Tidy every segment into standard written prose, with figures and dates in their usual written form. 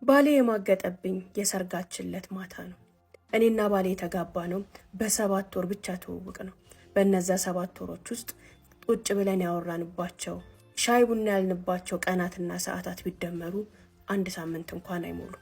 ባሌ የማገጠብኝ የሰርጋችን ዕለት ማታ ነው። እኔና ባሌ የተጋባነው በ7 ወር ብቻ ትውውቅ ነው። በእነዛ 7 ወሮች ውስጥ ቁጭ ብለን ያወራንባቸው ሻይ ቡና ያልንባቸው ቀናትና ሰዓታት ቢደመሩ 1 ሳምንት እንኳን አይሞሉ።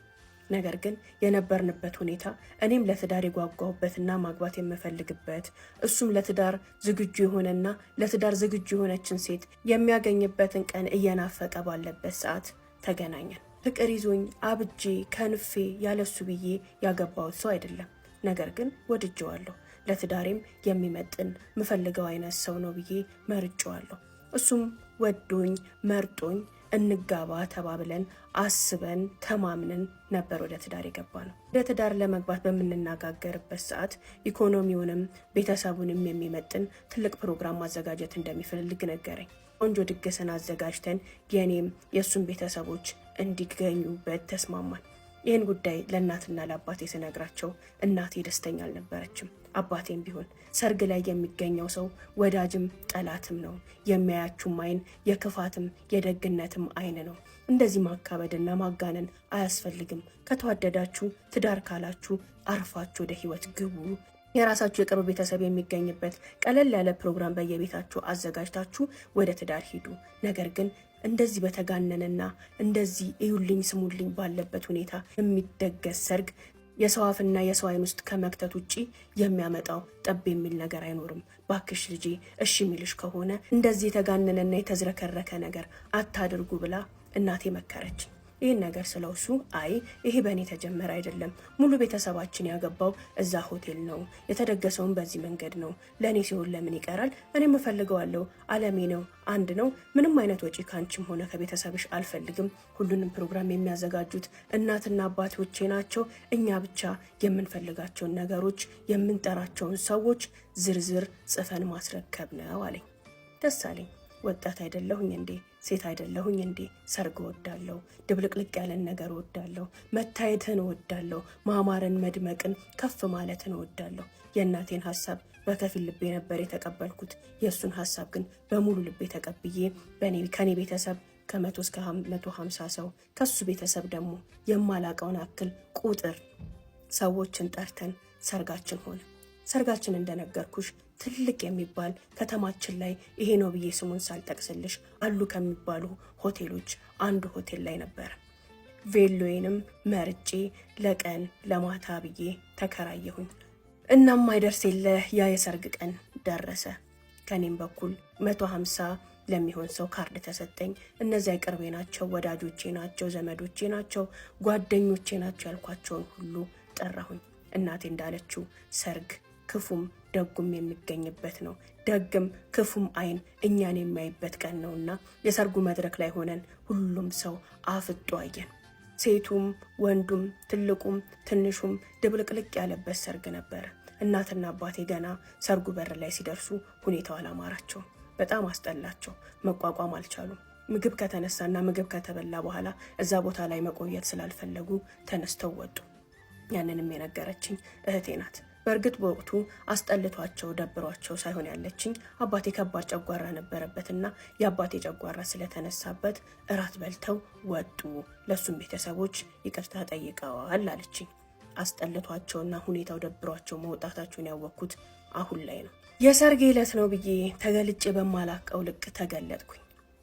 ነገር ግን የነበርንበት ሁኔታ እኔም ለትዳር የጓጓሁበትና ማግባት የምፈልግበት እሱም ለትዳር ዝግጁ የሆነና ለትዳር ዝግጁ የሆነችን ሴት የሚያገኝበትን ቀን እየናፈቀ ባለበት ሰዓት ተገናኘን። ፍቅር ይዞኝ አብጄ ከንፌ ያለሱ ብዬ ያገባሁት ሰው አይደለም። ነገር ግን ወድጀዋለሁ። ለትዳሬም የሚመጥን ምፈልገው አይነት ሰው ነው ብዬ መርጬዋለሁ። እሱም ወዶኝ መርጦኝ እንጋባ ተባብለን አስበን ተማምነን ነበር ወደ ትዳር የገባነው። ወደ ትዳር ለመግባት በምንነጋገርበት ሰዓት ኢኮኖሚውንም ቤተሰቡንም የሚመጥን ትልቅ ፕሮግራም ማዘጋጀት እንደሚፈልግ ነገረኝ። ቆንጆ ድግስን አዘጋጅተን የኔም የሱን ቤተሰቦች እንዲገኙበት ተስማማን። ይህን ጉዳይ ለእናትና ለአባቴ ስነግራቸው እናቴ ደስተኛ አልነበረችም። አባቴም ቢሆን ሰርግ ላይ የሚገኘው ሰው ወዳጅም ጠላትም ነው፣ የሚያያችሁም አይን የክፋትም የደግነትም አይን ነው። እንደዚህ ማካበድና ማጋነን አያስፈልግም። ከተዋደዳችሁ ትዳር ካላችሁ አርፋችሁ ወደ ህይወት ግቡ። የራሳችሁ የቅርብ ቤተሰብ የሚገኝበት ቀለል ያለ ፕሮግራም በየቤታችሁ አዘጋጅታችሁ ወደ ትዳር ሂዱ። ነገር ግን እንደዚህ በተጋነነና እንደዚህ እዩልኝ ስሙልኝ ባለበት ሁኔታ የሚደገስ ሰርግ የሰው አፍና የሰው አይን ውስጥ ከመክተት ውጪ የሚያመጣው ጠብ የሚል ነገር አይኖርም። ባክሽ ልጄ እሺ የሚልሽ ከሆነ እንደዚህ የተጋነነና የተዝረከረከ ነገር አታድርጉ ብላ እናቴ መከረች። ይህን ነገር ስለውሱ ይሄ በእኔ ተጀመረ አይደለም፣ ሙሉ ቤተሰባችን ያገባው እዛ ሆቴል ነው፣ የተደገሰውን በዚህ መንገድ ነው፣ ለእኔ ሲሆን ለምን ይቀራል? እኔም እፈልገዋለሁ፣ አለሜ ነው፣ አንድ ነው፣ ምንም አይነት ወጪ ካንቺም ሆነ ከቤተሰብሽ አልፈልግም። ሁሉንም ፕሮግራም የሚያዘጋጁት እናትና አባቶቼ ናቸው። እኛ ብቻ የምንፈልጋቸውን ነገሮች የምንጠራቸውን ሰዎች ዝርዝር ጽፈን ማስረከብ ነው አለኝ። ደስ አለኝ። ወጣት አይደለሁኝ እንዴ? ሴት አይደለሁኝ እንዴ? ሰርግ ወዳለሁ፣ ድብልቅልቅ ያለን ነገር ወዳለሁ፣ መታየትን ወዳለሁ፣ ማማርን መድመቅን ከፍ ማለትን ወዳለሁ። የእናቴን ሐሳብ በከፊል ልቤ ነበር የተቀበልኩት። የእሱን ሐሳብ ግን በሙሉ ልቤ ተቀብዬ ከኔ ቤተሰብ ከ100 እስከ 150 ሰው ከሱ ቤተሰብ ደግሞ የማላቀውን አክል ቁጥር ሰዎችን ጠርተን ሰርጋችን ሆነ። ሰርጋችን እንደነገርኩሽ ትልቅ የሚባል ከተማችን ላይ ይሄ ነው ብዬ ስሙን ሳልጠቅስልሽ አሉ ከሚባሉ ሆቴሎች አንዱ ሆቴል ላይ ነበር። ቬሎዬንም መርጬ ለቀን ለማታ ብዬ ተከራየሁኝ። እናም አይደርስ የለ ያ የሰርግ ቀን ደረሰ። ከኔም በኩል 150 ለሚሆን ሰው ካርድ ተሰጠኝ። እነዚያ ቅርቤ ናቸው፣ ወዳጆቼ ናቸው፣ ዘመዶቼ ናቸው፣ ጓደኞቼ ናቸው ያልኳቸውን ሁሉ ጠራሁኝ። እናቴ እንዳለችው ሰርግ ክፉም ደጉም የሚገኝበት ነው። ደግም ክፉም አይን እኛን የማይበት ቀን ነውና የሰርጉ መድረክ ላይ ሆነን ሁሉም ሰው አፍጦ አየን። ሴቱም ወንዱም ትልቁም ትንሹም ድብልቅልቅ ያለበት ሰርግ ነበረ። እናትና አባቴ ገና ሰርጉ በር ላይ ሲደርሱ ሁኔታው አላማራቸውም። በጣም አስጠላቸው። መቋቋም አልቻሉም። ምግብ ከተነሳና ምግብ ከተበላ በኋላ እዛ ቦታ ላይ መቆየት ስላልፈለጉ ተነስተው ወጡ። ያንንም የነገረችኝ እህቴ ናት። በእርግጥ በወቅቱ አስጠልቷቸው ደብሯቸው ሳይሆን ያለችኝ አባቴ ከባድ ጨጓራ ነበረበትና የአባቴ ጨጓራ ስለተነሳበት እራት በልተው ወጡ። ለሱም ቤተሰቦች ይቅርታ ጠይቀዋል አለችኝ። አስጠልቷቸውና ሁኔታው ደብሯቸው መውጣታቸውን ያወቅኩት አሁን ላይ ነው። የሰርጌ ዕለት ነው ብዬ ተገልጬ በማላቀው ልክ ተገለጥኩኝ።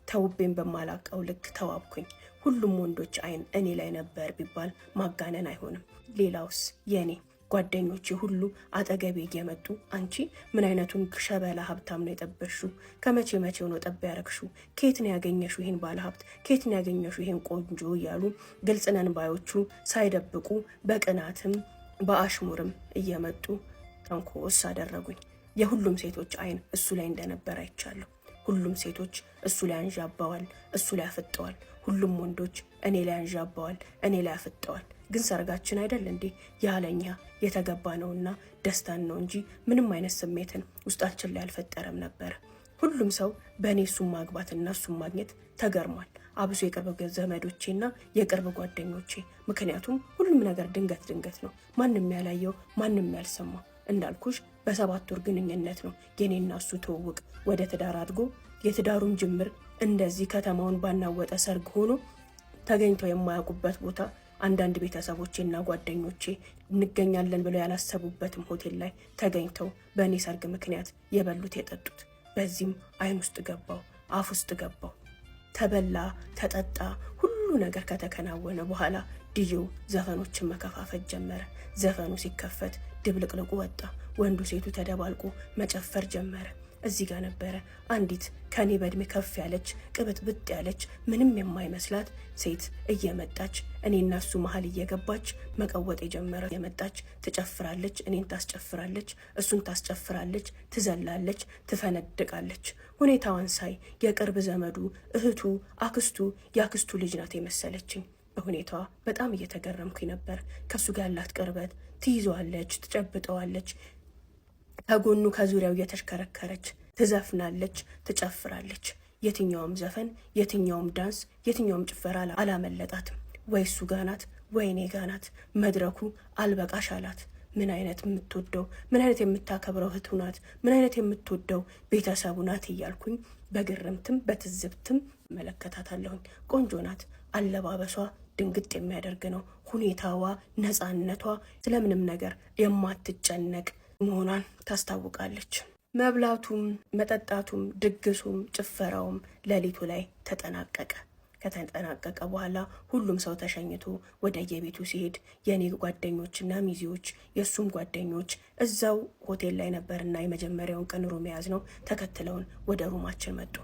ተውቤን በማላቀው ልክ ተዋብኩኝ። ሁሉም ወንዶች አይን እኔ ላይ ነበር ቢባል ማጋነን አይሆንም። ሌላውስ የኔ ጓደኞቼ ሁሉ አጠገቤ እየመጡ አንቺ ምን አይነቱን ሸበላ ሀብታም ነው የጠበሽው? ከመቼ መቼው ነው ጠብ ያረግሽው? ከየት ነው ያገኘሽው ይሄን ባለ ሀብት? ከየት ነው ያገኘሽው ይሄን ቆንጆ? እያሉ ግልጽ ነን ባዮቹ ሳይደብቁ በቅናትም በአሽሙርም እየመጡ ተንኮስ አደረጉኝ። የሁሉም ሴቶች አይን እሱ ላይ እንደነበር አይቻለሁ። ሁሉም ሴቶች እሱ ላይ አንዣባዋል፣ እሱ ላይ አፍጠዋል። ሁሉም ወንዶች እኔ ላይ አንዣባዋል፣ እኔ ላይ አፍጠዋል። ግን ሰርጋችን አይደል እንዴ ያለኛ የተገባ ነውና ደስታን ነው እንጂ ምንም አይነት ስሜትን ውስጣችን ላይ አልፈጠረም ነበር። ሁሉም ሰው በእኔ እሱን ማግባትና እሱን ማግኘት ተገርሟል። አብሶ የቅርብ ዘመዶቼና የቅርብ ጓደኞቼ። ምክንያቱም ሁሉም ነገር ድንገት ነው። ማንም ያላየው ማንም ያልሰማው። እንዳልኩሽ በ7 ወር ግንኙነት ነው የኔና እሱ ትውውቅ ወደ ትዳር አድጎ የትዳሩም ጅምር እንደዚህ ከተማውን ባናወጠ ሰርግ ሆኖ ተገኝተው የማያውቁበት ቦታ አንዳንድ ቤተሰቦቼና ጓደኞቼ እንገኛለን ብለው ያላሰቡበትም ሆቴል ላይ ተገኝተው በእኔ ሰርግ ምክንያት የበሉት የጠጡት። በዚህም አይን ውስጥ ገባው፣ አፍ ውስጥ ገባው። ተበላ ተጠጣ። ሁሉ ነገር ከተከናወነ በኋላ ዲጄው ዘፈኖችን መከፋፈት ጀመረ። ዘፈኑ ሲከፈት ድብልቅልቁ ወጣ። ወንዱ ሴቱ ተደባልቆ መጨፈር ጀመረ። እዚህ ጋር ነበረ አንዲት ከኔ በእድሜ ከፍ ያለች ቅብጥብጥ ያለች ምንም የማይመስላት ሴት እየመጣች እኔና እሱ መሀል እየገባች መቀወጥ የጀመረ። እየመጣች ትጨፍራለች፣ እኔን ታስጨፍራለች፣ እሱን ታስጨፍራለች፣ ትዘላለች፣ ትፈነድቃለች። ሁኔታዋን ሳይ የቅርብ ዘመዱ እህቱ፣ አክስቱ፣ የአክስቱ ልጅ ናት የመሰለችኝ። በሁኔታዋ በጣም እየተገረምኩኝ ነበር። ከሱ ጋር ያላት ቅርበት፣ ትይዘዋለች፣ ትጨብጠዋለች፣ ከጎኑ ከዙሪያው እየተሽከረከረች ትዘፍናለች፣ ትጨፍራለች። የትኛውም ዘፈን፣ የትኛውም ዳንስ፣ የትኛውም ጭፈራ አላመለጣትም። ወይ እሱ ጋናት ወይ እኔ ጋናት። መድረኩ አልበቃሽ አላት። ምን አይነት የምትወደው ምን አይነት የምታከብረው እህቱ ናት፣ ምን አይነት የምትወደው ቤተሰቡ ናት እያልኩኝ በግርምትም በትዝብትም መለከታታለሁኝ። ቆንጆ ናት። አለባበሷ ድንግጥ የሚያደርግ ነው። ሁኔታዋ፣ ነፃነቷ፣ ስለምንም ነገር የማትጨነቅ መሆኗን ታስታውቃለች። መብላቱም መጠጣቱም ድግሱም ጭፈራውም ሌሊቱ ላይ ተጠናቀቀ። ከተጠናቀቀ በኋላ ሁሉም ሰው ተሸኝቶ ወደ የቤቱ ሲሄድ የኔ ጓደኞችና ሚዜዎች የሱም ጓደኞች እዛው ሆቴል ላይ ነበርና የመጀመሪያውን ቀን ሩም የያዝ ነው ተከትለውን ወደ ሩማችን መጡ።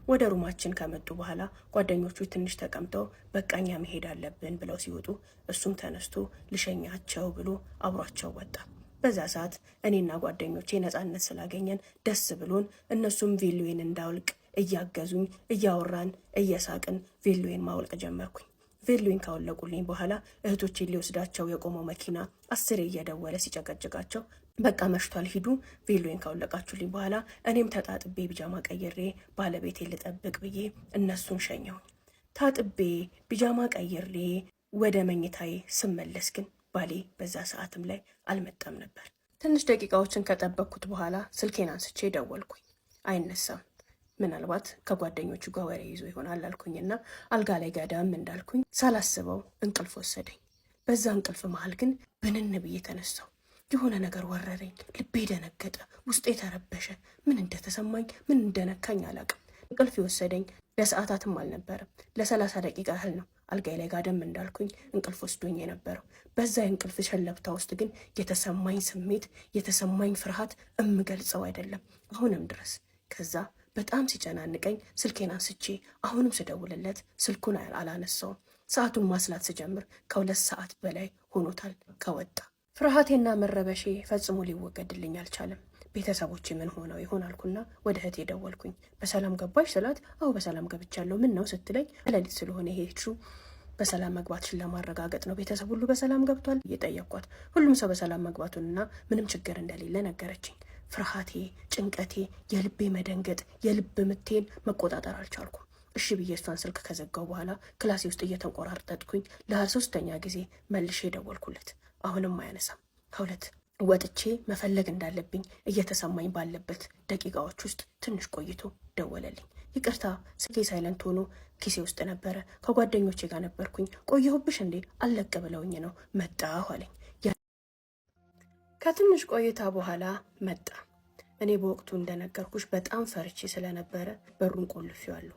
ወደ ሩማችን ከመጡ በኋላ ጓደኞቹ ትንሽ ተቀምጠው በቃኛ መሄድ አለብን ብለው ሲወጡ እሱም ተነስቶ ልሸኛቸው ብሎ አብሯቸው ወጣ። በዛ ሰዓት እኔና ጓደኞቼ ነፃነት ስላገኘን ደስ ብሎን እነሱም ቬሎዬን እንዳውልቅ እያገዙኝ እያወራን እየሳቅን ቬሎዬን ማውልቅ ጀመርኩኝ። ቬሎዬን ካወለቁልኝ በኋላ እህቶቼን ሊወስዳቸው የቆመው መኪና 10 እየደወለ ሲጨቀጭቃቸው በቃ መሽቷል ሂዱ፣ ቬሎዬን ካወለቃችሁልኝ በኋላ እኔም ተጣጥቤ ቢጃማ ቀይሬ ባለቤቴ ልጠብቅ ብዬ እነሱን ሸኘሁኝ። ታጥቤ ቢጃማ ቀይሬ ወደ መኝታዬ ስመለስ ግን ባሌ በዛ ሰዓትም ላይ አልመጣም ነበር። ትንሽ ደቂቃዎችን ከጠበቅኩት በኋላ ስልኬን አንስቼ ደወልኩኝ። አይነሳም። ምናልባት ከጓደኞቹ ጋር ወሬ ይዞ ይሆናል አልኩኝና አልጋ ላይ ጋዳም እንዳልኩኝ ሳላስበው እንቅልፍ ወሰደኝ። በዛ እንቅልፍ መሀል ግን ብንን ብዬ ተነሳው። የሆነ ነገር ወረረኝ። ልቤ ደነገጠ፣ ውስጤ ተረበሸ። ምን እንደተሰማኝ ምን እንደነካኝ አላውቅም። እንቅልፍ የወሰደኝ ለሰዓታትም አልነበረም፣ ለ30 ደቂቃ ያህል ነው። አልጋይ ላይ ጋደም እንዳልኩኝ እንቅልፍ ወስዶኝ የነበረው። በዛ የእንቅልፍ ሸለብታ ውስጥ ግን የተሰማኝ ስሜት የተሰማኝ ፍርሃት እምገልጸው አይደለም አሁንም ድረስ። ከዛ በጣም ሲጨናንቀኝ ስልኬን አንስቼ አሁንም ስደውልለት ስልኩን አላነሳውም። ሰዓቱን ማስላት ስጀምር ከ2 ሰዓት በላይ ሆኖታል ከወጣ። ፍርሃቴና መረበሼ ፈጽሞ ሊወገድልኝ አልቻለም። ቤተሰቦቼ ምን ሆነው ይሆን አልኩና ወደ እህቴ ደወልኩኝ። በሰላም ገባሽ ስላት አዎ በሰላም ገብቻለሁ። ምን ነው ስትለኝ ሌሊት ስለሆነ የሄድሽው በሰላም መግባትሽን ለማረጋገጥ ነው። ቤተሰብ ሁሉ በሰላም ገብቷል እየጠየኳት ሁሉም ሰው በሰላም መግባቱንና ምንም ችግር እንደሌለ ነገረችኝ። ፍርሃቴ፣ ጭንቀቴ፣ የልቤ መደንገጥ፣ የልብ ምቴን መቆጣጠር አልቻልኩም። እሺ ብዬ እሷን ስልክ ከዘጋው በኋላ ክላሴ ውስጥ እየተንቆራርጠጥኩኝ ለ3ኛ ጊዜ መልሼ ደወልኩለት። አሁንም አያነሳም። ከሁለት ወጥቼ መፈለግ እንዳለብኝ እየተሰማኝ ባለበት ደቂቃዎች ውስጥ ትንሽ ቆይቶ ደወለልኝ። ይቅርታ ስልኬ ሳይለንት ሆኖ ኪሴ ውስጥ ነበረ። ከጓደኞቼ ጋር ነበርኩኝ። ቆየሁብሽ እንዴ? አለቀ ብለውኝ ነው መጣሁ አለኝ። ከትንሽ ቆይታ በኋላ መጣ። እኔ በወቅቱ እንደነገርኩሽ በጣም ፈርቼ ስለነበረ በሩን ቆልፌዋለሁ።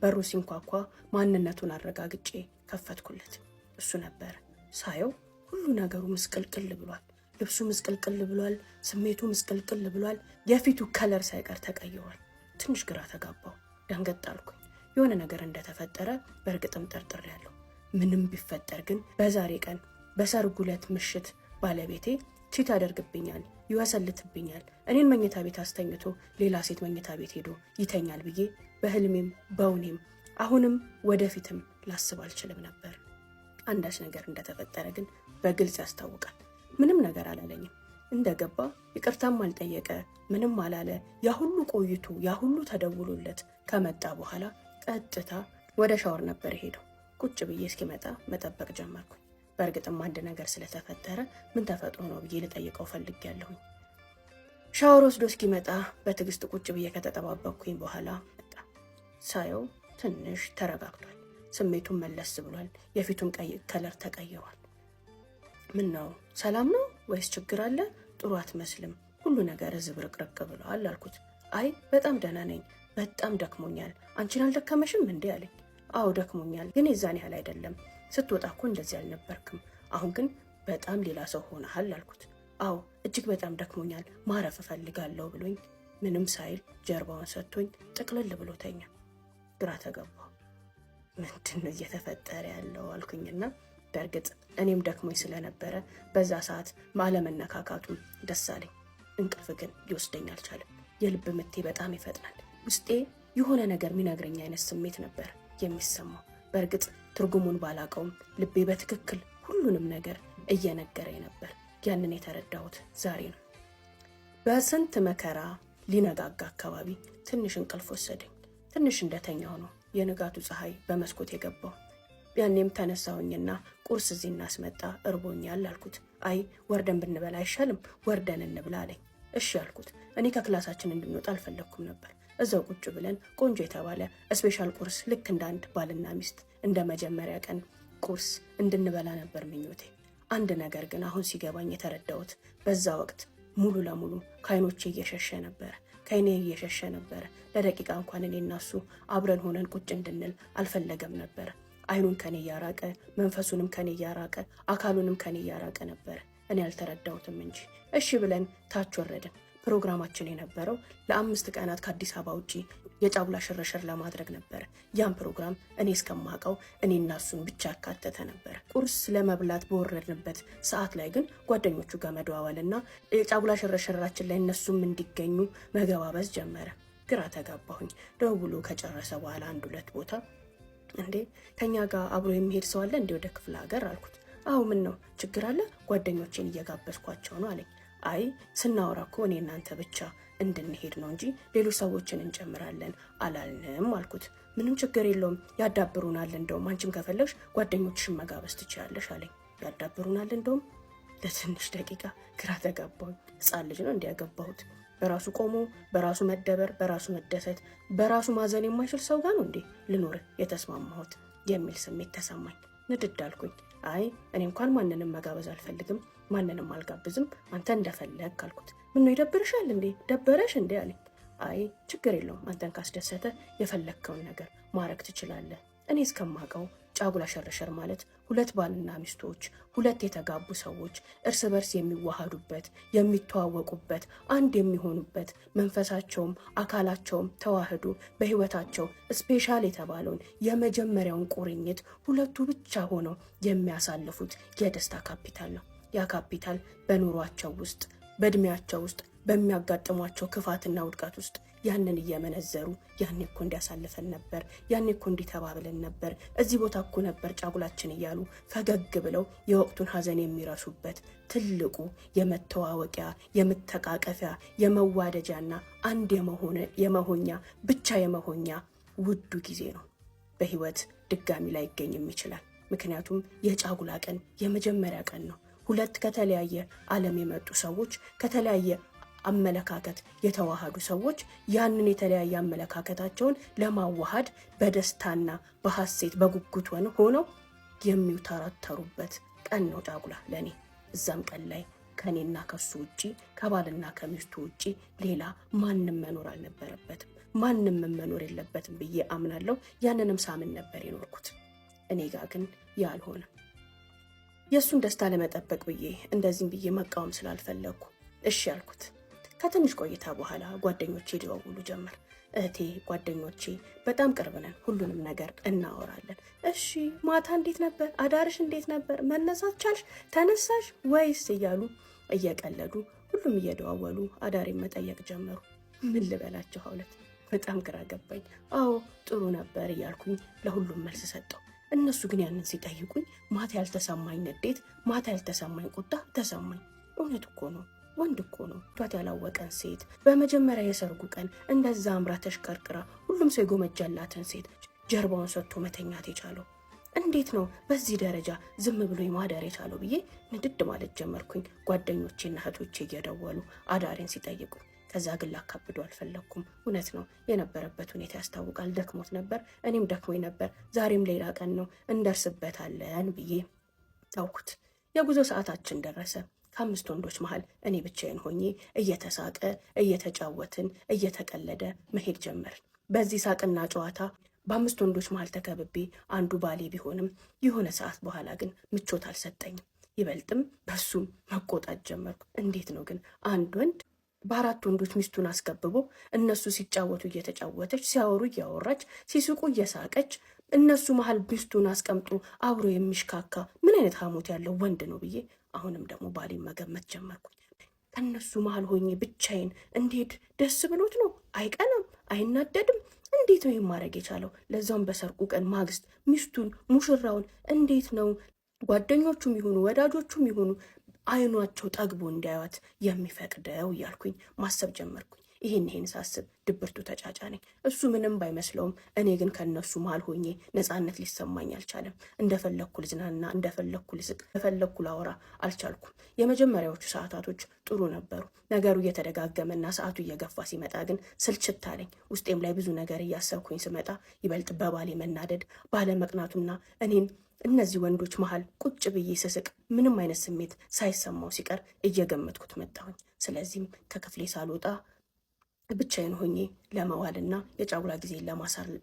በሩ ሲንኳኳ ማንነቱን አረጋግጬ ከፈትኩለት። እሱ ነበረ። ሳየው ሁሉ ነገሩ ምስቅልቅል ብሏል። ልብሱ ምስቅልቅል ብሏል። ስሜቱ ምስቅልቅል ብሏል። የፊቱ ከለር ሳይቀር ተቀይሯል። ትንሽ ግራ ተጋባው። ደንገጥ አልኩኝ። የሆነ ነገር እንደተፈጠረ በእርግጥም ጠርጥሬያለሁ። ምንም ቢፈጠር ግን በዛሬ ቀን በሰርጉ ዕለት ምሽት ባለቤቴ ቺት ያደርግብኛል፣ ይወሰልትብኛል፣ እኔን መኝታ ቤት አስተኝቶ ሌላ ሴት መኝታ ቤት ሄዶ ይተኛል ብዬ በህልሜም በውኔም አሁንም ወደፊትም ላስብ አልችልም ነበር። አንዳች ነገር እንደተፈጠረ ግን በግልጽ ያስታውቃል። ምንም ነገር አላለኝም። እንደገባ ይቅርታም አልጠየቀ፣ ምንም አላለ። ያ ሁሉ ቆይቶ ያ ሁሉ ተደውሎለት ከመጣ በኋላ ቀጥታ ወደ ሻወር ነበር ሄደው። ቁጭ ብዬ እስኪመጣ መጠበቅ ጀመርኩኝ። በእርግጥም አንድ ነገር ስለተፈጠረ ምን ተፈጥሮ ነው ብዬ ልጠይቀው ፈልጌያለሁኝ። ሻወር ወስዶ እስኪመጣ በትዕግስት ቁጭ ብዬ ከተጠባበቅኩኝ በኋላ መጣ። ሳየው ትንሽ ተረጋግቷል። ስሜቱን መለስ ብሏል። የፊቱን ቀይ ከለር ተቀይሯል። ምን ነው ሰላም ነው ወይስ ችግር አለ? ጥሩ አትመስልም፣ ሁሉ ነገር ዝብርቅርቅ ብሏል አልኩት። አይ በጣም ደህና ነኝ፣ በጣም ደክሞኛል። አንቺን አልደከመሽም እንዴ አለኝ። አዎ ደክሞኛል፣ ግን የዛን ያህል አይደለም። ስትወጣ እኮ እንደዚህ አልነበርክም፣ አሁን ግን በጣም ሌላ ሰው ሆነሃል አልኩት። አዎ እጅግ በጣም ደክሞኛል፣ ማረፍ እፈልጋለሁ ብሎኝ ምንም ሳይል ጀርባውን ሰጥቶኝ ጥቅልል ብሎ ተኛ። ግራ ተገባሁ። ምንድን ነው እየተፈጠረ ያለው አልኩኝና በእርግጥ እኔም ደክሞኝ ስለነበረ በዛ ሰዓት አለመነካካቱም ደስ አለኝ። እንቅልፍ ግን ሊወስደኝ አልቻለም። የልብ ምቴ በጣም ይፈጥናል። ውስጤ የሆነ ነገር የሚነግረኝ አይነት ስሜት ነበር የሚሰማው። በእርግጥ ትርጉሙን ባላቀውም ልቤ በትክክል ሁሉንም ነገር እየነገረኝ ነበር። ያንን የተረዳሁት ዛሬ ነው። በስንት መከራ ሊነጋጋ አካባቢ ትንሽ እንቅልፍ ወሰደኝ። ትንሽ እንደተኛው ነው የንጋቱ ፀሐይ በመስኮት የገባው። ያኔም ተነሳሁኝና ቁርስ እዚህ እናስመጣ እርቦኛል አልኩት። አይ ወርደን ብንበላ አይሻልም? ወርደን እንብላ አለኝ። እሺ አልኩት። እኔ ከክላሳችን እንድንወጣ አልፈለግኩም ነበር። እዛው ቁጭ ብለን ቆንጆ የተባለ ስፔሻል ቁርስ ልክ እንደ አንድ ባልና ሚስት እንደ መጀመሪያ ቀን ቁርስ እንድንበላ ነበር ምኞቴ። አንድ ነገር ግን አሁን ሲገባኝ የተረዳሁት በዛ ወቅት ሙሉ ለሙሉ ከዓይኖቼ እየሸሸ ነበረ፣ ከዓይኔ እየሸሸ ነበረ። ለደቂቃ እንኳን እኔ እና እሱ አብረን ሆነን ቁጭ እንድንል አልፈለገም ነበረ። ዓይኑን ከኔ እያራቀ መንፈሱንም ከኔ እያራቀ አካሉንም ከኔ እያራቀ ነበረ። እኔ አልተረዳሁትም እንጂ። እሺ ብለን ታች ወረድን። ፕሮግራማችን የነበረው ለ5 ቀናት ከአዲስ አበባ ውጪ የጫጉላ ሽርሽር ለማድረግ ነበር። ያን ፕሮግራም እኔ እስከማውቀው እኔና እሱን ብቻ ያካተተ ነበር። ቁርስ ለመብላት በወረድንበት ሰዓት ላይ ግን ጓደኞቹ ጋር መደዋወልና የጫጉላ ሽርሽራችን ላይ እነሱም እንዲገኙ መገባበዝ ጀመረ። ግራ ተጋባሁኝ። ደውሎ ከጨረሰ በኋላ 1-2 ቦታ እንዴ ከኛ ጋር አብሮ የሚሄድ ሰው አለ እንዴ ወደ ክፍለ ሀገር አልኩት። አዎ ምን ነው ችግር አለ? ጓደኞቼን እየጋበዝኳቸው ነው አለኝ። አይ ስናወራ እኮ እኔ እናንተ ብቻ እንድንሄድ ነው እንጂ ሌሎች ሰዎችን እንጨምራለን አላልንም አልኩት። ምንም ችግር የለውም ያዳብሩናል፣ እንደውም አንቺም ከፈለግሽ ጓደኞችሽን መጋበዝ ትችያለሽ አለኝ። ያዳብሩናል እንደውም። ለትንሽ ደቂቃ ግራ ተጋባሁኝ። ሕፃን ልጅ ነው እንዲያገባሁት? በራሱ ቆሞ በራሱ መደበር፣ በራሱ መደሰት፣ በራሱ ማዘን የማይችል ሰው ጋር ነው እንዴ ልኖር የተስማማሁት የሚል ስሜት ተሰማኝ። ንድድ አልኩኝ። አይ እኔ እንኳን ማንንም መጋበዝ አልፈልግም፣ ማንንም አልጋብዝም፣ አንተ እንደፈለግ ካልኩት። ምነው ይደብርሻል እንዴ? ደበረሽ እንዴ አለኝ። አይ ችግር የለውም አንተን ካስደሰተ የፈለግከውን ነገር ማድረግ ትችላለህ። እኔ እስከማውቀው ጫጉላ ሽርሽር ማለት 2 ባልና ሚስቶች፣ 2 የተጋቡ ሰዎች እርስ በርስ የሚዋሃዱበት፣ የሚተዋወቁበት፣ አንድ የሚሆኑበት፣ መንፈሳቸውም አካላቸውም ተዋህዶ በህይወታቸው ስፔሻል የተባለውን የመጀመሪያውን ቁርኝት 2ቱ ብቻ ሆነው የሚያሳልፉት የደስታ ካፒታል ነው። ያ ካፒታል በኑሯቸው ውስጥ በእድሜያቸው ውስጥ በሚያጋጥሟቸው ክፋትና ውድቀት ውስጥ ያንን እየመነዘሩ ያኔ እኮ እንዲያሳልፈን ነበር፣ ያኔ እኮ እንዲተባብለን ነበር፣ እዚህ ቦታ እኮ ነበር ጫጉላችን እያሉ ፈገግ ብለው የወቅቱን ሀዘን የሚረሱበት ትልቁ የመተዋወቂያ የመተቃቀፊያ የመዋደጃና አንድ የመሆኛ ብቻ የመሆኛ ውዱ ጊዜ ነው። በህይወት ድጋሚ ላይ ይገኝም ይችላል። ምክንያቱም የጫጉላ ቀን የመጀመሪያ ቀን ነው። 2 ከተለያየ ዓለም የመጡ ሰዎች ከተለያየ አመለካከት የተዋሃዱ ሰዎች ያንን የተለያየ አመለካከታቸውን ለማዋሃድ በደስታና በሐሴት በጉጉት ሆነው የሚውተረተሩበት ቀን ነው ጫጉላ ለኔ። እዛም ቀን ላይ ከኔና ከሱ ውጪ ከባልና ከሚስቱ ውጪ ሌላ ማንም መኖር አልነበረበትም፣ ማንም መኖር የለበትም ብዬ አምናለሁ። ያንንም ሳምን ነበር የኖርኩት። እኔ ጋር ግን ያልሆነ የእሱን ደስታ ለመጠበቅ ብዬ እንደዚህም ብዬ መቃወም ስላልፈለግኩ እሺ ያልኩት። ከትንሽ ቆይታ በኋላ ጓደኞቼ ይደዋውሉ ጀመር። እህቴ፣ ጓደኞቼ በጣም ቅርብ ነን፣ ሁሉንም ነገር እናወራለን። እሺ ማታ እንዴት ነበር? አዳርሽ እንዴት ነበር? መነሳት ቻልሽ? ተነሳሽ ወይስ እያሉ እየቀለዱ ሁሉም እየደዋወሉ አዳሬን መጠየቅ ጀመሩ። ምን ልበላቸው ሀውለት በጣም ግራ ገባኝ። አዎ ጥሩ ነበር እያልኩኝ ለሁሉም መልስ ሰጠው። እነሱ ግን ያንን ሲጠይቁኝ ማታ ያልተሰማኝ ንዴት፣ ማታ ያልተሰማኝ ቁጣ ተሰማኝ። እውነት እኮ ነው፣ ወንድ እኮ ነው ቷት ያላወቀን ሴት በመጀመሪያ የሰርጉ ቀን እንደዛ አምራ ተሽከርክራ ሁሉም ሰው የጎመጃላትን ሴት ጀርባውን ሰጥቶ መተኛት የቻለው? እንዴት ነው በዚህ ደረጃ ዝም ብሎ ማደር የቻለው ብዬ ንድድ ማለት ጀመርኩኝ። ጓደኞቼና እህቶቼ እየደወሉ አዳሬን ሲጠይቁኝ ከዛ ግን ላካብዶ አልፈለኩም። እውነት ነው፣ የነበረበት ሁኔታ ያስታውቃል። ደክሞት ነበር፣ እኔም ደክሞኝ ነበር። ዛሬም ሌላ ቀን ነው፣ እንደርስበታለን ብዬ ታውኩት። የጉዞ ሰዓታችን ደረሰ። ከ5 ወንዶች መሃል እኔ ብቻዬን ሆኜ እየተሳቀ እየተጫወትን እየተቀለደ መሄድ ጀመርን። በዚህ ሳቅና ጨዋታ በ5 ወንዶች መሃል ተከብቤ አንዱ ባሌ ቢሆንም የሆነ ሰዓት በኋላ ግን ምቾት አልሰጠኝም። ይበልጥም በሱም መቆጣት ጀመርኩ። እንዴት ነው ግን አንድ ወንድ በ4 ወንዶች ሚስቱን አስከብቦ እነሱ ሲጫወቱ እየተጫወተች ሲያወሩ እያወራች ሲስቁ እየሳቀች እነሱ መሃል ሚስቱን አስቀምጦ አብሮ የሚሽካካ ምን አይነት ሐሞት ያለው ወንድ ነው ብዬ አሁንም ደግሞ ባሌን መገመት ጀመርኩኝ። ከነሱ መሃል ሆኜ ብቻዬን እንዴት ደስ ብሎት ነው? አይቀናም? አይናደድም? እንዴት ነው የማድረግ የቻለው? ለዛውም በሰርጉ ቀን ማግስት ሚስቱን ሙሽራውን እንዴት ነው ጓደኞቹም ይሁኑ ወዳጆቹም ይሁኑ አይኗቸው ጠግቦ እንዲያዩት የሚፈቅደው እያልኩኝ ማሰብ ጀመርኩኝ። ይህን ሳስብ ድብርቱ ተጫጫነኝ። እሱ ምንም ባይመስለውም እኔ ግን ከነሱ መሃል ሆኜ ነፃነት ሊሰማኝ አልቻለም። እንደፈለግኩ ልዝናና፣ እንደፈለግኩ ልስቅ፣ እንደፈለግኩ ላወራ አልቻልኩም። የመጀመሪያዎቹ ሰዓታቶች ጥሩ ነበሩ። ነገሩ እየተደጋገመና ሰዓቱ እየገፋ ሲመጣ ግን ስልችት አለኝ። ውስጤም ላይ ብዙ ነገር እያሰብኩኝ ስመጣ ይበልጥ በባሌ መናደድ ባለመቅናቱና እኔም እነዚህ ወንዶች መሃል ቁጭ ብዬ ስስቅ ምንም አይነት ስሜት ሳይሰማው ሲቀር እየገመትኩት መጣሁኝ። ስለዚህም ከክፍሌ ሳልወጣ ብቻዬን ሆኜ ለመዋልና የጫጉላ ጊዜ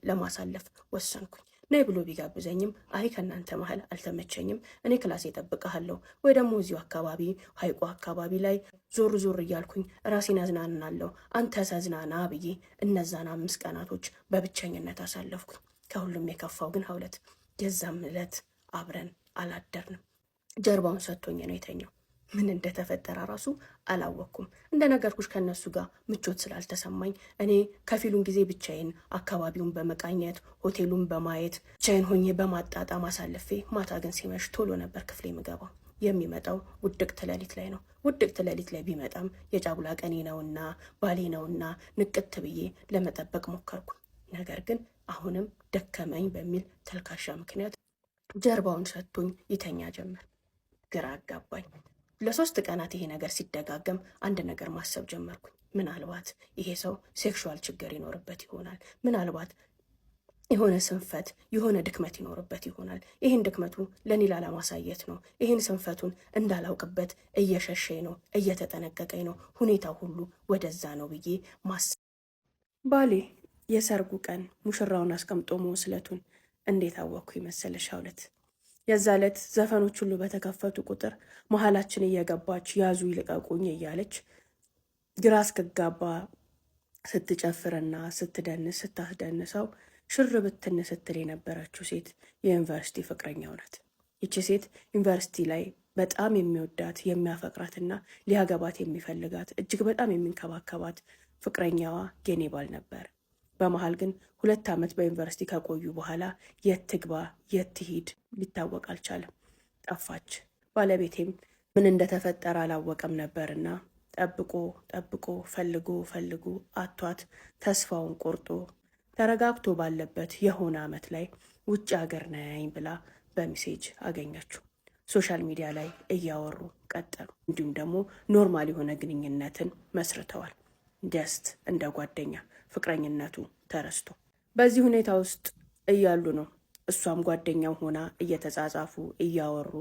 ለማሳለፍ ወሰንኩኝ። ነይ ብሎ ቢጋብዘኝም አይ ከእናንተ መሃል አልተመቸኝም፣ እኔ ክላሴ እጠብቅሃለሁ ወይ ደግሞ እዚሁ አካባቢ ሐይቁ አካባቢ ላይ ዞር ዞር እያልኩኝ ራሴን አዝናናለሁ፣ አንተ ተዝናና ብዬ እነዛን 5 ቀናቶች በብቸኝነት አሳለፍኩኝ። ከሁሉም የከፋው ግን ሀውለት የዛም ዕለት አብረን አላደርንም። ጀርባውን ሰጥቶኝ ነው የተኛው። ምን እንደተፈጠረ ራሱ አላወቅኩም። እንደነገርኩሽ ከነሱ ጋር ምቾት ስላልተሰማኝ እኔ ከፊሉን ጊዜ ብቻዬን አካባቢውን በመቃኘት ሆቴሉን በማየት ብቻዬን ሆኜ በማጣጣም አሳልፌ ማታ ግን ሲመሽ ቶሎ ነበር ክፍሌ የምገባው። የሚመጣው ውድቅት ሌሊት ላይ ነው። ውድቅት ሌሊት ላይ ቢመጣም የጫጉላ ቀኔ ነውና ባሌ ነውና ንቅት ብዬ ለመጠበቅ ሞከርኩ። ነገር ግን አሁንም ደከመኝ በሚል ተልካሻ ምክንያት ጀርባውን ሰጥቶኝ ይተኛ ጀመር። ግራ አጋባኝ። ለ3 ቀናት ይሄ ነገር ሲደጋገም አንድ ነገር ማሰብ ጀመርኩኝ። ምናልባት ይሄ ሰው ሴክሹዋል ችግር ይኖርበት ይሆናል። ምናልባት የሆነ ስንፈት የሆነ ድክመት ይኖርበት ይሆናል። ይህን ድክመቱ ለኔ ላለማሳየት ነው። ይህን ስንፈቱን እንዳላውቅበት እየሸሸኝ ነው፣ እየተጠነቀቀኝ ነው። ሁኔታው ሁሉ ወደዛ ነው ብዬ ማሰብ። ባሌ የሰርጉ ቀን ሙሽራውን አስቀምጦ መወስለቱን እንዴት አወቅኩ ይመሰለሽ ሀውለት? የዛ ዕለት ዘፈኖች ሁሉ በተከፈቱ ቁጥር መሀላችን እየገባች ያዙ ይልቀቁኝ እያለች ግራ እስክጋባ ስትጨፍርና ስትደንስ ስታስደንሰው ሽር ብትን ስትል የነበረችው ሴት የዩኒቨርሲቲ ፍቅረኛው ናት። ይቺ ሴት ዩኒቨርሲቲ ላይ በጣም የሚወዳት የሚያፈቅራትና ሊያገባት የሚፈልጋት እጅግ በጣም የሚንከባከባት ፍቅረኛዋ የኔ ባል ነበር። በመሃል ግን 2 ዓመት በዩኒቨርሲቲ ከቆዩ በኋላ የት ትግባ የት ትሂድ ሊታወቅ አልቻለም። ጠፋች። ባለቤቴም ምን እንደተፈጠረ አላወቀም ነበርና ጠብቆ ፈልጎ አቷት ተስፋውን ቆርጦ ተረጋግቶ ባለበት የሆነ ዓመት ላይ ውጭ ሀገር ነኝ ብላ በሜሴጅ አገኘችው። ሶሻል ሚዲያ ላይ እያወሩ ቀጠሉ። እንዲሁም ደግሞ ኖርማል የሆነ ግንኙነትን መስርተዋል። ጀስት እንደ ጓደኛ ፍቅረኝነቱ ተረስቶ በዚህ ሁኔታ ውስጥ እያሉ ነው እሷም ጓደኛው ሆና እየተጻጻፉ እያወሩ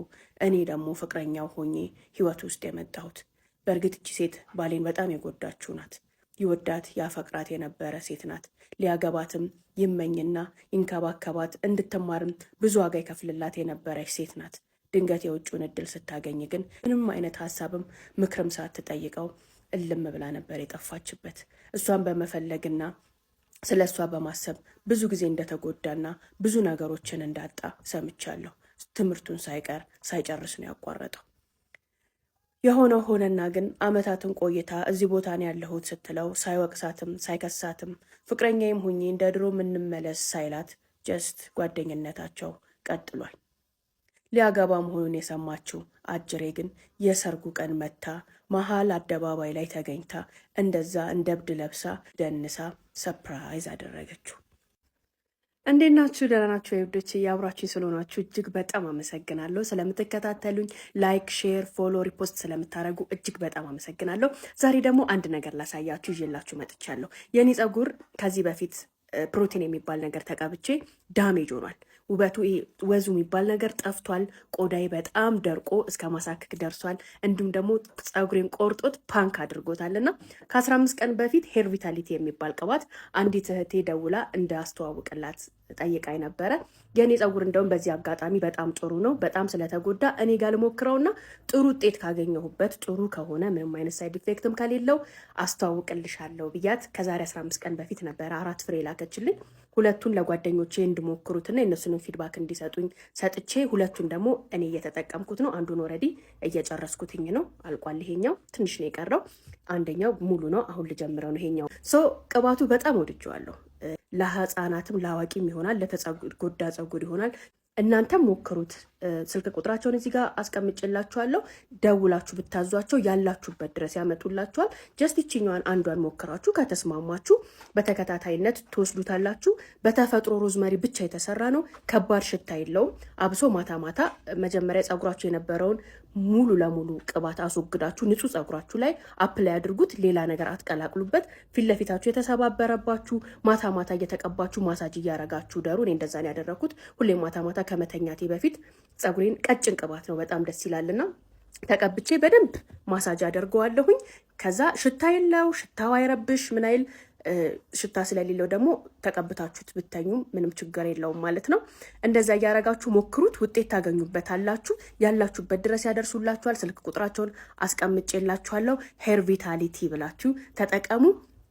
እኔ ደግሞ ፍቅረኛው ሆኜ ህይወት ውስጥ የመጣሁት። በእርግጥ እቺ ሴት ባሌን በጣም የጎዳችው ናት። ይወዳት ያፈቅራት የነበረ ሴት ናት። ሊያገባትም ይመኝና ይንከባከባት እንድትማርም ብዙ ዋጋ ይከፍልላት የነበረች ሴት ናት። ድንገት የውጭውን እድል ስታገኝ ግን ምንም አይነት ሀሳብም ምክርም ሳትጠይቀው እልም ብላ ነበር የጠፋችበት። እሷን በመፈለግና ስለ እሷ በማሰብ ብዙ ጊዜ እንደተጎዳና ብዙ ነገሮችን እንዳጣ ሰምቻለሁ። ትምህርቱን ሳይቀር ሳይጨርስ ነው ያቋረጠው። የሆነው ሆነና ግን አመታትን ቆይታ እዚህ ቦታ ነው ያለሁት ስትለው ሳይወቅሳትም ሳይከሳትም ፍቅረኛዬም ሁኜ እንደ ድሮ የምንመለስ ሳይላት ጀስት ጓደኝነታቸው ቀጥሏል። ሊያገባ መሆኑን የሰማችው አጅሬ ግን የሰርጉ ቀን መታ መሀል አደባባይ ላይ ተገኝታ እንደዛ እንደ እብድ ለብሳ ደንሳ ሰፕራይዝ አደረገችው። እንዴት ናችሁ? ደህና ናችሁ? የውዶች አብራችሁኝ ስለሆናችሁ እጅግ በጣም አመሰግናለሁ። ስለምትከታተሉኝ ላይክ፣ ሼር፣ ፎሎ፣ ሪፖስት ስለምታደርጉ እጅግ በጣም አመሰግናለሁ። ዛሬ ደግሞ አንድ ነገር ላሳያችሁ ይዤላችሁ መጥቻለሁ። የኔ ፀጉር ከዚህ በፊት ፕሮቲን የሚባል ነገር ተቀብቼ ዳሜጅ ሆኗል። ውበቱ ወዙ የሚባል ነገር ጠፍቷል። ቆዳዬ በጣም ደርቆ እስከ ማሳከክ ደርሷል። እንዲሁም ደግሞ ፀጉሬን ቆርጦት ፓንክ አድርጎታል እና ከ15 ቀን በፊት ሄር ቪታሊቲ የሚባል ቅባት አንዲት እህቴ ደውላ እንዳስተዋውቅላት ጠይቃኝ ነበረ። የእኔ ፀጉር እንደውም በዚህ አጋጣሚ በጣም ጥሩ ነው። በጣም ስለተጎዳ እኔ ጋር ልሞክረውና ጥሩ ውጤት ካገኘሁበት ጥሩ ከሆነ ምንም አይነት ሳይድ ኢፌክትም ከሌለው አስተዋውቅልሻለሁ ብያት ከዛሬ 15 ቀን በፊት ነበረ 4 ፍሬ ላከችልኝ። ሁለቱን ለጓደኞቼ እንድሞክሩትና የእነሱንም ፊድባክ እንዲሰጡኝ ሰጥቼ ሁለቱን ደግሞ እኔ እየተጠቀምኩት ነው። አንዱን ኦልሬዲ እየጨረስኩትኝ ነው፣ አልቋል። ይሄኛው ትንሽ ነው የቀረው። አንደኛው ሙሉ ነው። አሁን ልጀምረው ነው። ይሄኛው ቅባቱ በጣም ወድጀዋለሁ። ለህፃናትም ለአዋቂም ይሆናል። ለተጎዳ ፀጉር ይሆናል። እናንተም ሞክሩት። ስልክ ቁጥራቸውን እዚህ ጋር አስቀምጭላችኋለሁ። ደውላችሁ ብታዟቸው ያላችሁበት ድረስ ያመጡላችኋል። ጀስት ይችኛዋን አንዷን ሞክራችሁ ከተስማማችሁ በተከታታይነት ትወስዱታላችሁ። በተፈጥሮ ሮዝመሪ ብቻ የተሰራ ነው። ከባድ ሽታ የለውም። አብሶ ማታ ማታ መጀመሪያ ፀጉራችሁ የነበረውን ሙሉ ለሙሉ ቅባት አስወግዳችሁ ንጹህ ፀጉራችሁ ላይ አፕላይ አድርጉት። ሌላ ነገር አትቀላቅሉበት። ፊት ለፊታችሁ የተሰባበረባችሁ ማታ ማታ እየተቀባችሁ ማሳጅ እያረጋችሁ ደሩ። እኔ እንደዛ ነው ያደረኩት። ሁሌም ማታ ማታ ከመተኛቴ በፊት ፀጉሬን ቀጭን ቅባት ነው በጣም ደስ ይላልና ተቀብቼ በደንብ ማሳጅ አደርገዋለሁኝ። ከዛ ሽታ የለው፣ ሽታው አይረብሽ ምን አይል። ሽታ ስለሌለው ደግሞ ተቀብታችሁት ብተኙ ምንም ችግር የለውም ማለት ነው። እንደዛ እያረጋችሁ ሞክሩት፣ ውጤት ታገኙበታላችሁ። ያላችሁበት ድረስ ያደርሱላችኋል። ስልክ ቁጥራቸውን አስቀምጬላችኋለሁ። ሄር ቪታሊቲ ብላችሁ ተጠቀሙ።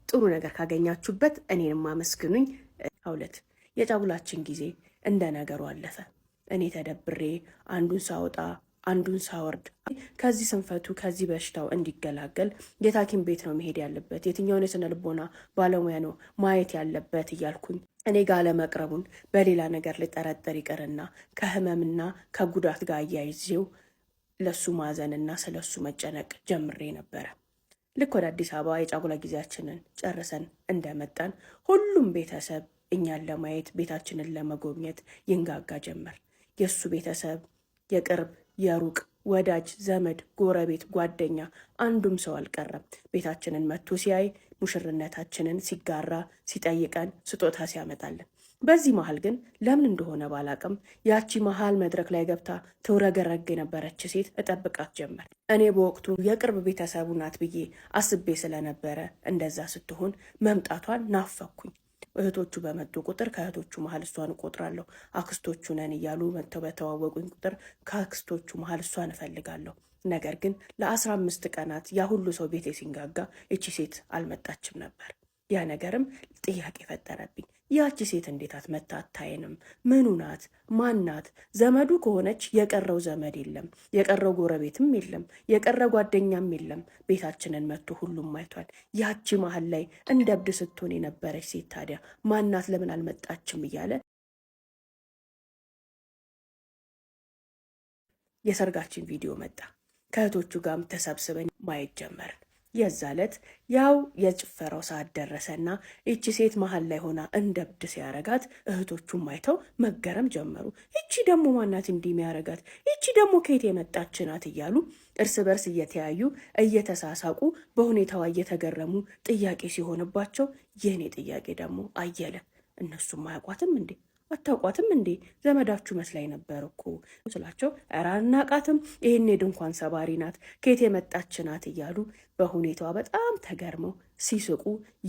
ጥሩ ነገር ካገኛችሁበት እኔንም አመስግኑኝ። ሁለት የጫጉላችን ጊዜ እንደ ነገሩ አለፈ። እኔ ተደብሬ አንዱን ሳወጣ አንዱን ሳወርድ ከዚህ ስንፈቱ ከዚህ በሽታው እንዲገላገል የት ሐኪም ቤት ነው መሄድ ያለበት፣ የትኛውን የስነ ልቦና ባለሙያ ነው ማየት ያለበት እያልኩኝ እኔ ጋር ለመቅረቡን በሌላ ነገር ልጠረጠር ይቅርና ከህመምና ከጉዳት ጋር እያይዤው ለሱ ማዘንና ስለሱ መጨነቅ ጀምሬ ነበረ። ልክ ወደ አዲስ አበባ የጫጉላ ጊዜያችንን ጨርሰን እንደመጣን ሁሉም ቤተሰብ እኛን ለማየት ቤታችንን ለመጎብኘት ይንጋጋ ጀመር። የእሱ ቤተሰብ የቅርብ የሩቅ ወዳጅ ዘመድ፣ ጎረቤት፣ ጓደኛ አንዱም ሰው አልቀረም። ቤታችንን መጥቶ ሲያይ ሙሽርነታችንን ሲጋራ ሲጠይቀን ስጦታ ሲያመጣልን። በዚህ መሀል ግን ለምን እንደሆነ ባላቅም ያቺ መሀል መድረክ ላይ ገብታ ትውረገረግ የነበረች ሴት እጠብቃት ጀመር። እኔ በወቅቱ የቅርብ ቤተሰቡ ናት ብዬ አስቤ ስለነበረ እንደዛ ስትሆን መምጣቷን ናፈኩኝ። እህቶቹ በመጡ ቁጥር ከእህቶቹ መሀል እሷን እቆጥራለሁ። አክስቶቹ ነን እያሉ መጥተው በተዋወቁኝ ቁጥር ከአክስቶቹ መሀል እሷን እፈልጋለሁ። ነገር ግን ለ15 ቀናት ያ ሁሉ ሰው ቤቴ ሲንጋጋ እቺ ሴት አልመጣችም ነበር። ያ ነገርም ጥያቄ ፈጠረብኝ። ያቺ ሴት እንዴት አትመጣ አታየንም? ምኑ ናት? ማን ናት? ዘመዱ ከሆነች የቀረው ዘመድ የለም፣ የቀረው ጎረቤትም የለም፣ የቀረ ጓደኛም የለም። ቤታችንን መጥቶ ሁሉም አይቷል። ያቺ መሀል ላይ እንደ እብድ ስትሆን የነበረች ሴት ታዲያ ማናት? ለምን አልመጣችም? እያለ የሰርጋችን ቪዲዮ መጣ። ከእህቶቹ ጋርም ተሰብስበን ማየት ጀመርን። የዛ ዕለት ያው የጭፈራው ሰዓት ደረሰና እቺ ሴት መሀል ላይ ሆና እንደ እብድ ሲያረጋት እህቶቹም አይተው መገረም ጀመሩ። እቺ ደግሞ ማናት እንዲህ የሚያረጋት? እቺ ደግሞ ከየት የመጣች ናት? እያሉ እርስ በርስ እየተያዩ እየተሳሳቁ በሁኔታዋ እየተገረሙ ጥያቄ ሲሆንባቸው የእኔ ጥያቄ ደግሞ አየለ። እነሱም አያውቋትም እንዴ? አታውቋትም እንዴ? ዘመዳችሁ መስላኝ ነበር እኮ ስላቸው፣ ኧረ አናቃትም፣ ይህን ድንኳን ሰባሪ ናት፣ ከየት የመጣች ናት እያሉ በሁኔታዋ በጣም ተገርመው ሲስቁ፣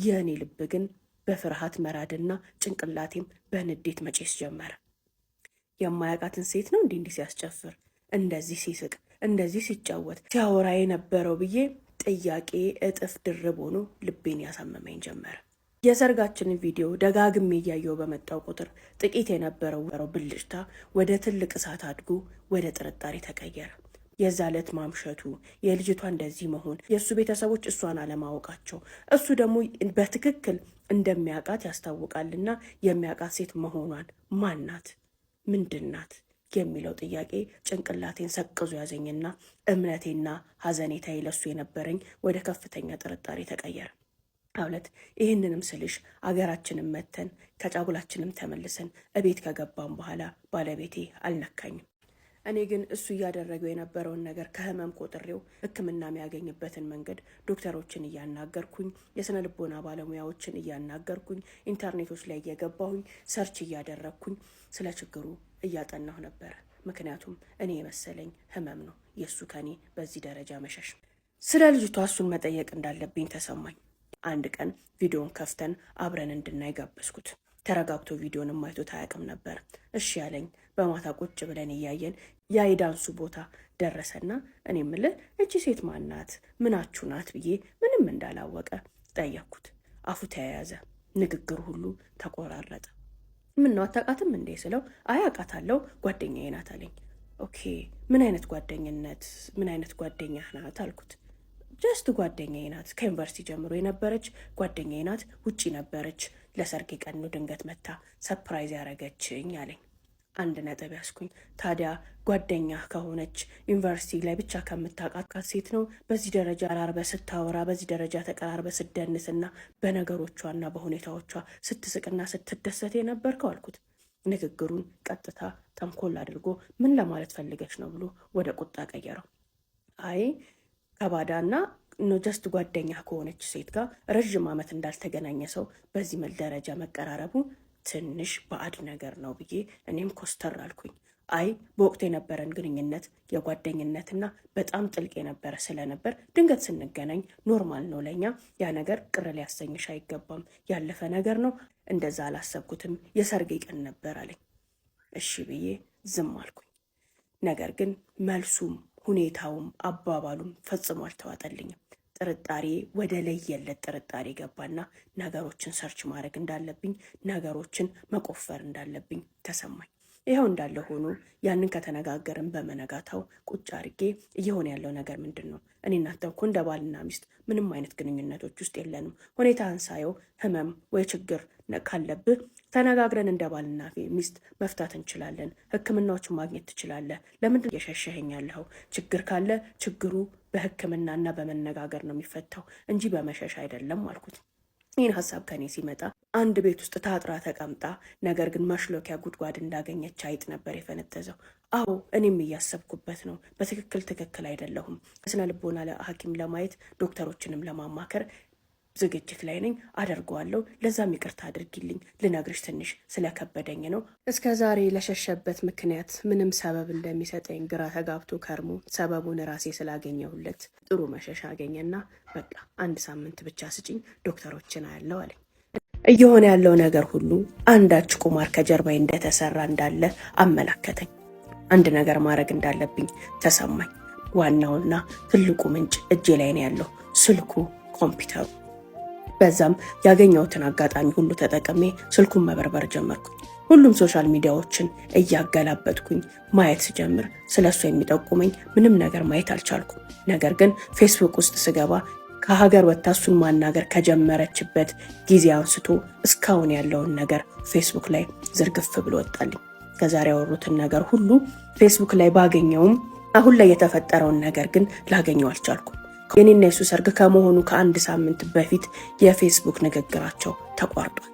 የእኔ ልብ ግን በፍርሃት መራድና ጭንቅላቴም በንዴት መጨስ ጀመረ። የማያውቃትን ሴት ነው እንዲህ ሲያስጨፍር፣ እንደዚህ ሲስቅ፣ እንደዚህ ሲጫወት ሲያወራ የነበረው ብዬ ጥያቄ እጥፍ ድርብ ሆኖ ልቤን ያሳመመኝ ጀመረ። የሰርጋችንን ቪዲዮ ደጋግሜ እያየው በመጣው ቁጥር ጥቂት የነበረው ብልጭታ ወደ ትልቅ እሳት አድጎ ወደ ጥርጣሬ ተቀየረ። የዛ ዕለት ማምሸቱ፣ የልጅቷ እንደዚህ መሆን፣ የእሱ ቤተሰቦች እሷን አለማወቃቸው፣ እሱ ደግሞ በትክክል እንደሚያውቃት ያስታውቃልና የሚያውቃት ሴት መሆኗን ማናት? ምንድናት? የሚለው ጥያቄ ጭንቅላቴን ሰቅዞ ያዘኝና እምነቴና ሐዘኔታዬ ለሱ የነበረኝ ወደ ከፍተኛ ጥርጣሬ ተቀየረ። አውለት ይህንንም ስልሽ አገራችንን መተን ከጫጉላችንም ተመልሰን እቤት ከገባን በኋላ ባለቤቴ አልነካኝም። እኔ ግን እሱ እያደረገው የነበረውን ነገር ከህመም ቆጥሬው ሕክምና የሚያገኝበትን መንገድ ዶክተሮችን እያናገርኩኝ፣ የስነ ልቦና ባለሙያዎችን እያናገርኩኝ፣ ኢንተርኔቶች ላይ እየገባሁኝ ሰርች እያደረግኩኝ ስለ ችግሩ እያጠናሁ ነበረ። ምክንያቱም እኔ የመሰለኝ ህመም ነው የእሱ ከኔ በዚህ ደረጃ መሸሽ። ስለ ልጅቷ እሱን መጠየቅ እንዳለብኝ ተሰማኝ። አንድ ቀን ቪዲዮን ከፍተን አብረን እንድናይ ጋበዝኩት። ተረጋግቶ ቪዲዮንም አይቶት አያውቅም ነበር። እሺ ያለኝ በማታ ቁጭ ብለን እያየን የዳንሱ ቦታ ደረሰና እኔ ምልህ እቺ ሴት ማናት ምናችሁ ናት ብዬ ምንም እንዳላወቀ ጠየቅኩት። አፉ ተያያዘ፣ ንግግር ሁሉ ተቆራረጠ። ምን ነው አታውቃትም እንዴ ስለው አይ አውቃታለሁ ጓደኛዬ ናት አለኝ። ኦኬ ምን አይነት ጓደኝነት ምን አይነት ጓደኛ ናት አልኩት። ጀስት ጓደኛዬ ናት፣ ከዩኒቨርሲቲ ጀምሮ የነበረች ጓደኛዬ ናት። ውጪ ነበረች፣ ለሰርጌ ቀን ነው ድንገት መታ ሰርፕራይዝ ያረገችኝ አለኝ። አንድ ነጥብ ያስኩኝ። ታዲያ ጓደኛ ከሆነች ዩኒቨርሲቲ ላይ ብቻ ከምታውቃት ሴት ነው በዚህ ደረጃ አራርበ ስታወራ፣ በዚህ ደረጃ ተቀራርበ ስትደንስና በነገሮቿና በሁኔታዎቿ ስትስቅና ስትደሰት የነበርከው አልኩት። ንግግሩን ቀጥታ ተንኮል አድርጎ ምን ለማለት ፈልገች ነው ብሎ ወደ ቁጣ ቀየረው። አይ ከባዳና ጀስት ጓደኛ ከሆነች ሴት ጋር ረዥም ዓመት እንዳልተገናኘ ሰው በዚህ ደረጃ መቀራረቡ ትንሽ ባዕድ ነገር ነው ብዬ እኔም ኮስተር አልኩኝ። አይ በወቅቱ የነበረን ግንኙነት የጓደኝነትና በጣም ጥልቅ የነበረ ስለነበር ድንገት ስንገናኝ ኖርማል ነው ለኛ፣ ያ ነገር ቅር ሊያሰኝሽ አይገባም፣ ያለፈ ነገር ነው፣ እንደዛ አላሰብኩትም፣ የሰርጌ ቀን ነበር አለኝ። እሺ ብዬ ዝም አልኩኝ። ነገር ግን መልሱም ሁኔታውም አባባሉም ፈጽሞ አልተዋጠልኝም። ጥርጣሬ ወደ ለየለት ጥርጣሬ ገባና ነገሮችን ሰርች ማድረግ እንዳለብኝ፣ ነገሮችን መቆፈር እንዳለብኝ ተሰማኝ። ይኸው እንዳለ ሆኖ ያንን ከተነጋገርን በመነጋታው ቁጭ አርጌ እየሆነ ያለው ነገር ምንድን ነው? እኔ እናንተ እኮ እንደ ባልና ሚስት ምንም አይነት ግንኙነቶች ውስጥ የለንም። ሁኔታህን ሳየው ህመም ወይ ችግር ካለብህ ተነጋግረን እንደ ባልና ሚስት መፍታት እንችላለን። ሕክምናዎችን ማግኘት ትችላለህ። ለምንድን እየሸሸኸኝ ያለኸው? ችግር ካለ ችግሩ በሕክምናና በመነጋገር ነው የሚፈታው እንጂ በመሸሽ አይደለም አልኩት። ይህን ሀሳብ ከኔ ሲመጣ አንድ ቤት ውስጥ ታጥራ ተቀምጣ ነገር ግን መሽሎኪያ ጉድጓድ እንዳገኘች አይጥ ነበር የፈነጠዘው። አዎ እኔም እያሰብኩበት ነው። ትክክል አይደለሁም። ስነ ልቦና ሐኪም ለማየት ዶክተሮችንም ለማማከር ዝግጅት ላይ ነኝ። አደርገዋለሁ። ለዛም ይቅርታ አድርጊልኝ። ልነግርሽ ትንሽ ስለከበደኝ ነው። እስከ ዛሬ ለሸሸበት ምክንያት ምንም ሰበብ እንደሚሰጠኝ ግራ ተጋብቶ ከርሞ ሰበቡን ራሴ ስላገኘሁለት ጥሩ መሸሻ አገኘና በቃ 1 ሳምንት ብቻ ስጭኝ፣ ዶክተሮችን አያለው አለኝ። እየሆነ ያለው ነገር ሁሉ አንዳች ቁማር ከጀርባዬ እንደተሰራ እንዳለ አመላከተኝ። አንድ ነገር ማድረግ እንዳለብኝ ተሰማኝ። ዋናውና ትልቁ ምንጭ እጄ ላይ ነው ያለው፣ ስልኩ፣ ኮምፒውተሩ። በዛም ያገኘሁትን አጋጣሚ ሁሉ ተጠቅሜ ስልኩን መበርበር ጀመርኩኝ። ሁሉም ሶሻል ሚዲያዎችን እያገላበጥኩኝ ማየት ስጀምር ስለሱ የሚጠቁመኝ ምንም ነገር ማየት አልቻልኩም። ነገር ግን ፌስቡክ ውስጥ ስገባ ከሀገር ወጥታ እሱን ማናገር ከጀመረችበት ጊዜ አንስቶ እስካሁን ያለውን ነገር ፌስቡክ ላይ ዝርግፍ ብሎ ወጣልኝ። ከዛሬ ያወሩትን ነገር ሁሉ ፌስቡክ ላይ ባገኘውም አሁን ላይ የተፈጠረውን ነገር ግን ላገኘው አልቻልኩም። የኔና የሱ ሰርግ ከመሆኑ ከ1 ሳምንት በፊት የፌስቡክ ንግግራቸው ተቋርጧል።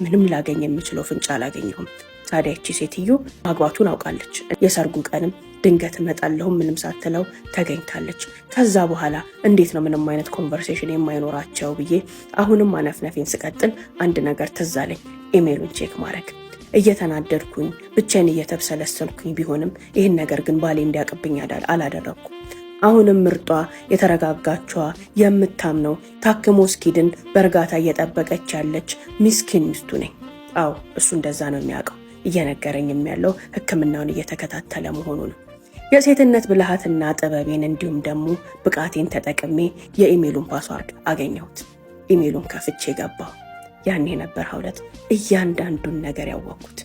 ምንም ላገኝ የምችለው ፍንጭ አላገኘሁም። ታዲያ እቺ ሴትዮ ማግባቱን አውቃለች። የሰርጉ ቀንም ድንገት እመጣለሁ ምንም ሳትለው ተገኝታለች። ከዛ በኋላ እንዴት ነው ምንም አይነት ኮንቨርሴሽን የማይኖራቸው ብዬ አሁንም ማነፍነፌን ስቀጥል አንድ ነገር ትዝ አለኝ። ኢሜሉን ቼክ ማድረግ እየተናደድኩኝ ብቻዬን እየተብሰለሰልኩኝ ቢሆንም ይህን ነገር ግን ባሌ እንዲያውቅብኝ አላደረኩም። አሁንም ምርጧ የተረጋጋቿ የምታምነው ታክሞ እስኪድን በእርጋታ እየጠበቀች ያለች ምስኪን ሚስቱ ነኝ። አዎ እሱ እንደዛ ነው የሚያውቀው። እየነገረኝም ያለው ሕክምናውን እየተከታተለ መሆኑ ነው። የሴትነት ብልሃትና ጥበቤን እንዲሁም ደግሞ ብቃቴን ተጠቅሜ የኢሜሉን ፓስዋርድ አገኘሁት። ኢሜሉን ከፍቼ ገባሁ። ያኔ ነበር ሀውለት እያንዳንዱን ነገር ያወቅኩት።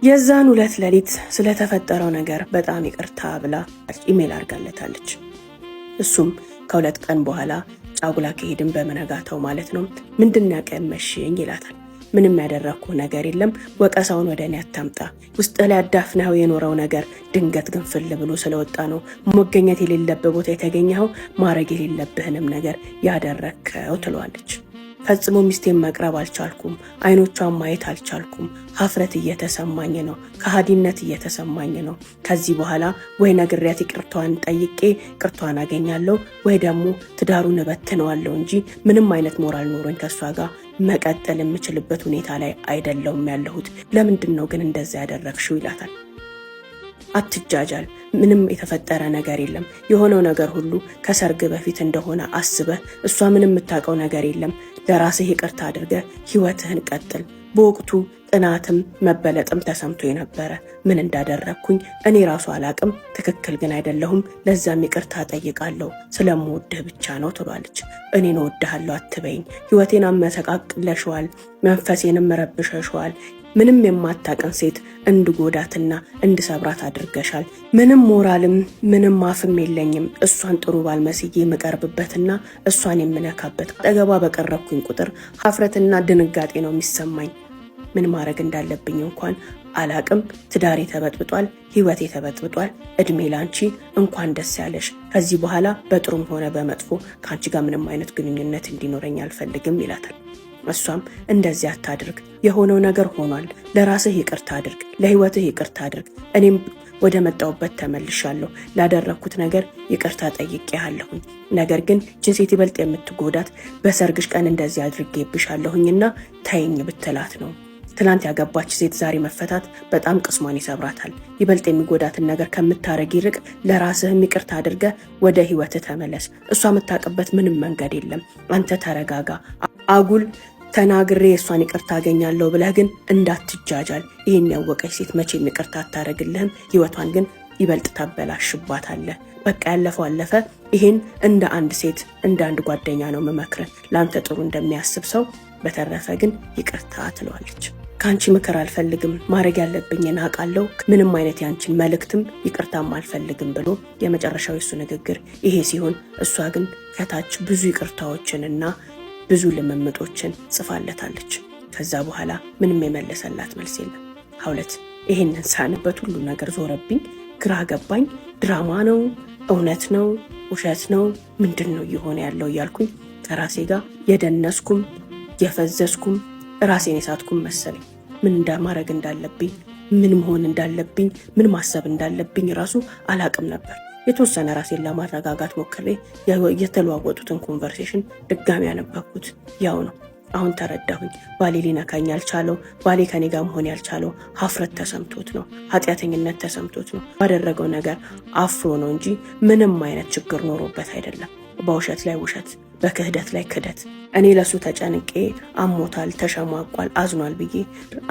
የዛን ሁለት ሌሊት ስለተፈጠረው ነገር በጣም ይቅርታ ብላ ኢሜል አድርጋለታለች። እሱም ከ2 ቀን በኋላ ጫጉላ ከሄድን በመነጋታው ማለት ነው ምንድነው ያቀመሽኝ ይላታል። ምንም ያደረኩ ነገር የለም፣ ወቀሳውን ወደ እኔ አታምጣ። ውስጥ ላይ አዳፍነው የኖረው ነገር ድንገት ግንፍል ብሎ ስለወጣ ነው መገኘት የሌለበት ቦታ የተገኘው፣ ማድረግ የሌለብህንም ነገር ያደረከው ትለዋለች። ፈጽሞ ሚስቴን መቅረብ አልቻልኩም። አይኖቿን ማየት አልቻልኩም። ሀፍረት እየተሰማኝ ነው። ከሃዲነት እየተሰማኝ ነው። ከዚህ በኋላ ወይ ነግሬያት ይቅርታዋን ጠይቄ ይቅርታዋን አገኛለሁ ወይ ደግሞ ትዳሩን እበትነዋለሁ እንጂ ምንም አይነት ሞራል ኖሮኝ ከሷ ጋር መቀጠል የምችልበት ሁኔታ ላይ አይደለሁም ያለሁት። ለምንድን ነው ግን እንደዛ ያደረግሽው ይላታል። አትጃጃል፣ ምንም የተፈጠረ ነገር የለም። የሆነው ነገር ሁሉ ከሰርግ በፊት እንደሆነ አስበህ እሷ ምንም የምታውቀው ነገር የለም። ለራስህ ይቅርታ አድርገህ ህይወትህን ቀጥል። በወቅቱ ቅናትም መበለጥም ተሰምቶ የነበረ ምን እንዳደረግኩኝ እኔ ራሱ አላቅም፣ ትክክል ግን አይደለሁም። ለዛም ይቅርታ ጠይቃለሁ፣ ስለምወድህ ብቻ ነው ትሏለች። እኔን እወድሃለሁ አትበይኝ። ህይወቴን አመሰቃቅለሽዋል፣ መንፈሴንም ረብሸሽዋል። ምንም የማታቀን ሴት እንድጎዳትና እንድሰብራት አድርገሻል። ምንም ሞራልም ምንም አፍም የለኝም እሷን ጥሩ ባልመስዬ የምቀርብበትና እሷን የምነካበት። አጠገቧ በቀረብኩኝ ቁጥር ሀፍረትና ድንጋጤ ነው የሚሰማኝ። ምን ማድረግ እንዳለብኝ እንኳን አላቅም። ትዳሬ ተበጥብጧል፣ ህይወቴ ተበጥብጧል። እድሜ ላንቺ፣ እንኳን ደስ ያለሽ። ከዚህ በኋላ በጥሩም ሆነ በመጥፎ ከአንቺ ጋር ምንም አይነት ግንኙነት እንዲኖረኝ አልፈልግም ይላታል። እሷም እንደዚህ አታድርግ፣ የሆነው ነገር ሆኗል። ለራስህ ይቅርታ አድርግ፣ ለህይወትህ ይቅርታ አድርግ። እኔም ወደ መጣሁበት ተመልሻለሁ። ላደረግኩት ነገር ይቅርታ ጠይቄሃለሁኝ። ነገር ግን ችን ሴት ይበልጥ የምትጎዳት በሰርግሽ ቀን እንደዚህ አድርጌብሻለሁኝና ተይኝ ብትላት ነው። ትናንት ያገባች ሴት ዛሬ መፈታት በጣም ቅስሟን ይሰብራታል። ይበልጥ የሚጎዳትን ነገር ከምታረግ ይርቅ ለራስህም ይቅርታ አድርገህ ወደ ህይወትህ ተመለስ። እሷ የምታውቅበት ምንም መንገድ የለም። አንተ ተረጋጋ። አጉል ተናግሬ እሷን ይቅርታ አገኛለሁ ብለህ ግን እንዳትጃጃል። ይህን ያወቀች ሴት መቼም ይቅርታ አታደርግልህም። ህይወቷን ግን ይበልጥ ታበላሽባታለህ። በቃ ያለፈው አለፈ። ይህን እንደ አንድ ሴት እንደ አንድ ጓደኛ ነው መመክረን፣ ለአንተ ጥሩ እንደሚያስብ ሰው። በተረፈ ግን ይቅርታ ትለዋለች። ከአንቺ ምክር አልፈልግም፣ ማድረግ ያለብኝን አውቃለሁ። ምንም አይነት ያንቺን መልእክትም ይቅርታም አልፈልግም ብሎ የመጨረሻው የሱ ንግግር ይሄ ሲሆን፣ እሷ ግን ከታች ብዙ ይቅርታዎችንና ብዙ ልምምጦችን ጽፋለታለች። ከዛ በኋላ ምንም የመለሰላት መልስ የለም። ሀውለት ይሄንን ሳንበት ሁሉ ነገር ዞረብኝ፣ ግራ ገባኝ። ድራማ ነው? እውነት ነው? ውሸት ነው? ምንድን ነው እየሆነ ያለው እያልኩኝ ከራሴ ጋር የደነስኩም የፈዘዝኩም ራሴን የሳትኩም መሰለኝ። ምን እንደማድረግ እንዳለብኝ፣ ምን መሆን እንዳለብኝ፣ ምን ማሰብ እንዳለብኝ ራሱ አላቅም ነበር። የተወሰነ ራሴን ለማረጋጋት ሞክሬ የተለዋወጡትን ኮንቨርሴሽን ድጋሚ ያነበብኩት ያው ነው። አሁን ተረዳሁኝ። ባሌ ሊነካኝ ያልቻለው፣ ባሌ ከኔ ጋር መሆን ያልቻለው ሀፍረት ተሰምቶት ነው፣ ኃጢአተኝነት ተሰምቶት ነው። ባደረገው ነገር አፍሮ ነው እንጂ ምንም አይነት ችግር ኖሮበት አይደለም። በውሸት ላይ ውሸት፣ በክህደት ላይ ክህደት። እኔ ለሱ ተጨንቄ አሞታል፣ ተሸማቋል፣ አዝኗል ብዬ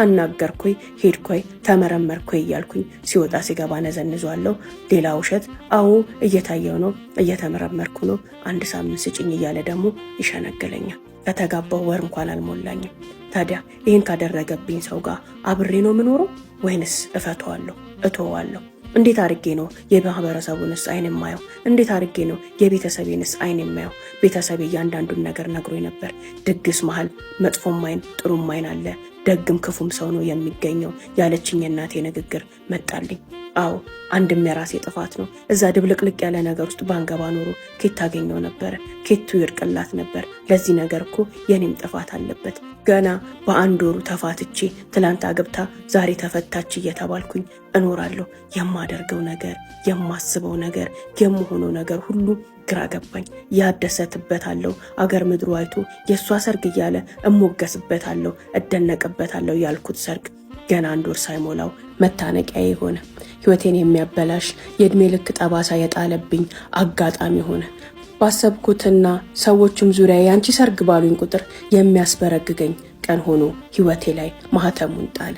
አናገርኩኝ፣ ሄድኩኝ፣ ተመረመርኩኝ እያልኩኝ ሲወጣ ሲገባ ነዘንዟለሁ። ሌላ ውሸት። አዎ እየታየው ነው፣ እየተመረመርኩ ነው፣ 1 ሳምንት ስጭኝ እያለ ደግሞ ይሸነግለኛል። ከተጋባው ወር እንኳን አልሞላኝም። ታዲያ ይህን ካደረገብኝ ሰው ጋር አብሬ ነው የምኖረው ወይንስ እፈተዋለሁ፣ እተወዋለሁ? እንዴት አድርጌ ነው የማህበረሰቡንስ አይን የማየው? እንዴት አድርጌ ነው የቤተሰቤንስ አይን የማየው? ቤተሰቤ እያንዳንዱን ነገር ነግሮኝ ነበር። ድግስ መሀል መጥፎም አይን ጥሩም አይን አለ፣ ደግም ክፉም ሰው ነው የሚገኘው ያለችኝ እናቴ ንግግር መጣልኝ። አዎ አንድም የራሴ ጥፋት ነው። እዛ ድብልቅልቅ ያለ ነገር ውስጥ ባንገባ ኖሮ ኬት ታገኘው ነበር? ኬቱ ይርቅላት ነበር? ለዚህ ነገር እኮ የኔም ጥፋት አለበት። ገና በ1 ወሩ ተፋትቼ ትላንት አገብታ ዛሬ ተፈታች እየተባልኩኝ እኖራለሁ። የማደርገው ነገር፣ የማስበው ነገር፣ የምሆነው ነገር ሁሉ ግራ ገባኝ። ያደሰትበታለሁ፣ አገር ምድሩ አይቶ የእሷ ሰርግ እያለ እሞገስበታለሁ፣ እደነቅበታለሁ ያልኩት ሰርግ ገና 1 ወር ሳይሞላው መታነቂያ የሆነ ህይወቴን የሚያበላሽ የእድሜ ልክ ጠባሳ የጣለብኝ አጋጣሚ ሆነ። ባሰብኩትና ሰዎችም ዙሪያ ያንቺ ሰርግ ባሉኝ ቁጥር የሚያስበረግገኝ ቀን ሆኖ ህይወቴ ላይ ማህተሙን ጣለ።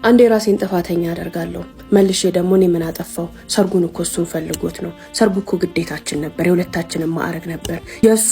አንዴ ራሴን ጥፋተኛ አደርጋለሁ፣ መልሼ ደግሞ እኔ ምን አጠፋው? ሰርጉን እኮ እሱን ፈልጎት ነው። ሰርጉ እኮ ግዴታችን ነበር፣ የሁለታችንም ማዕረግ ነበር። የእሱ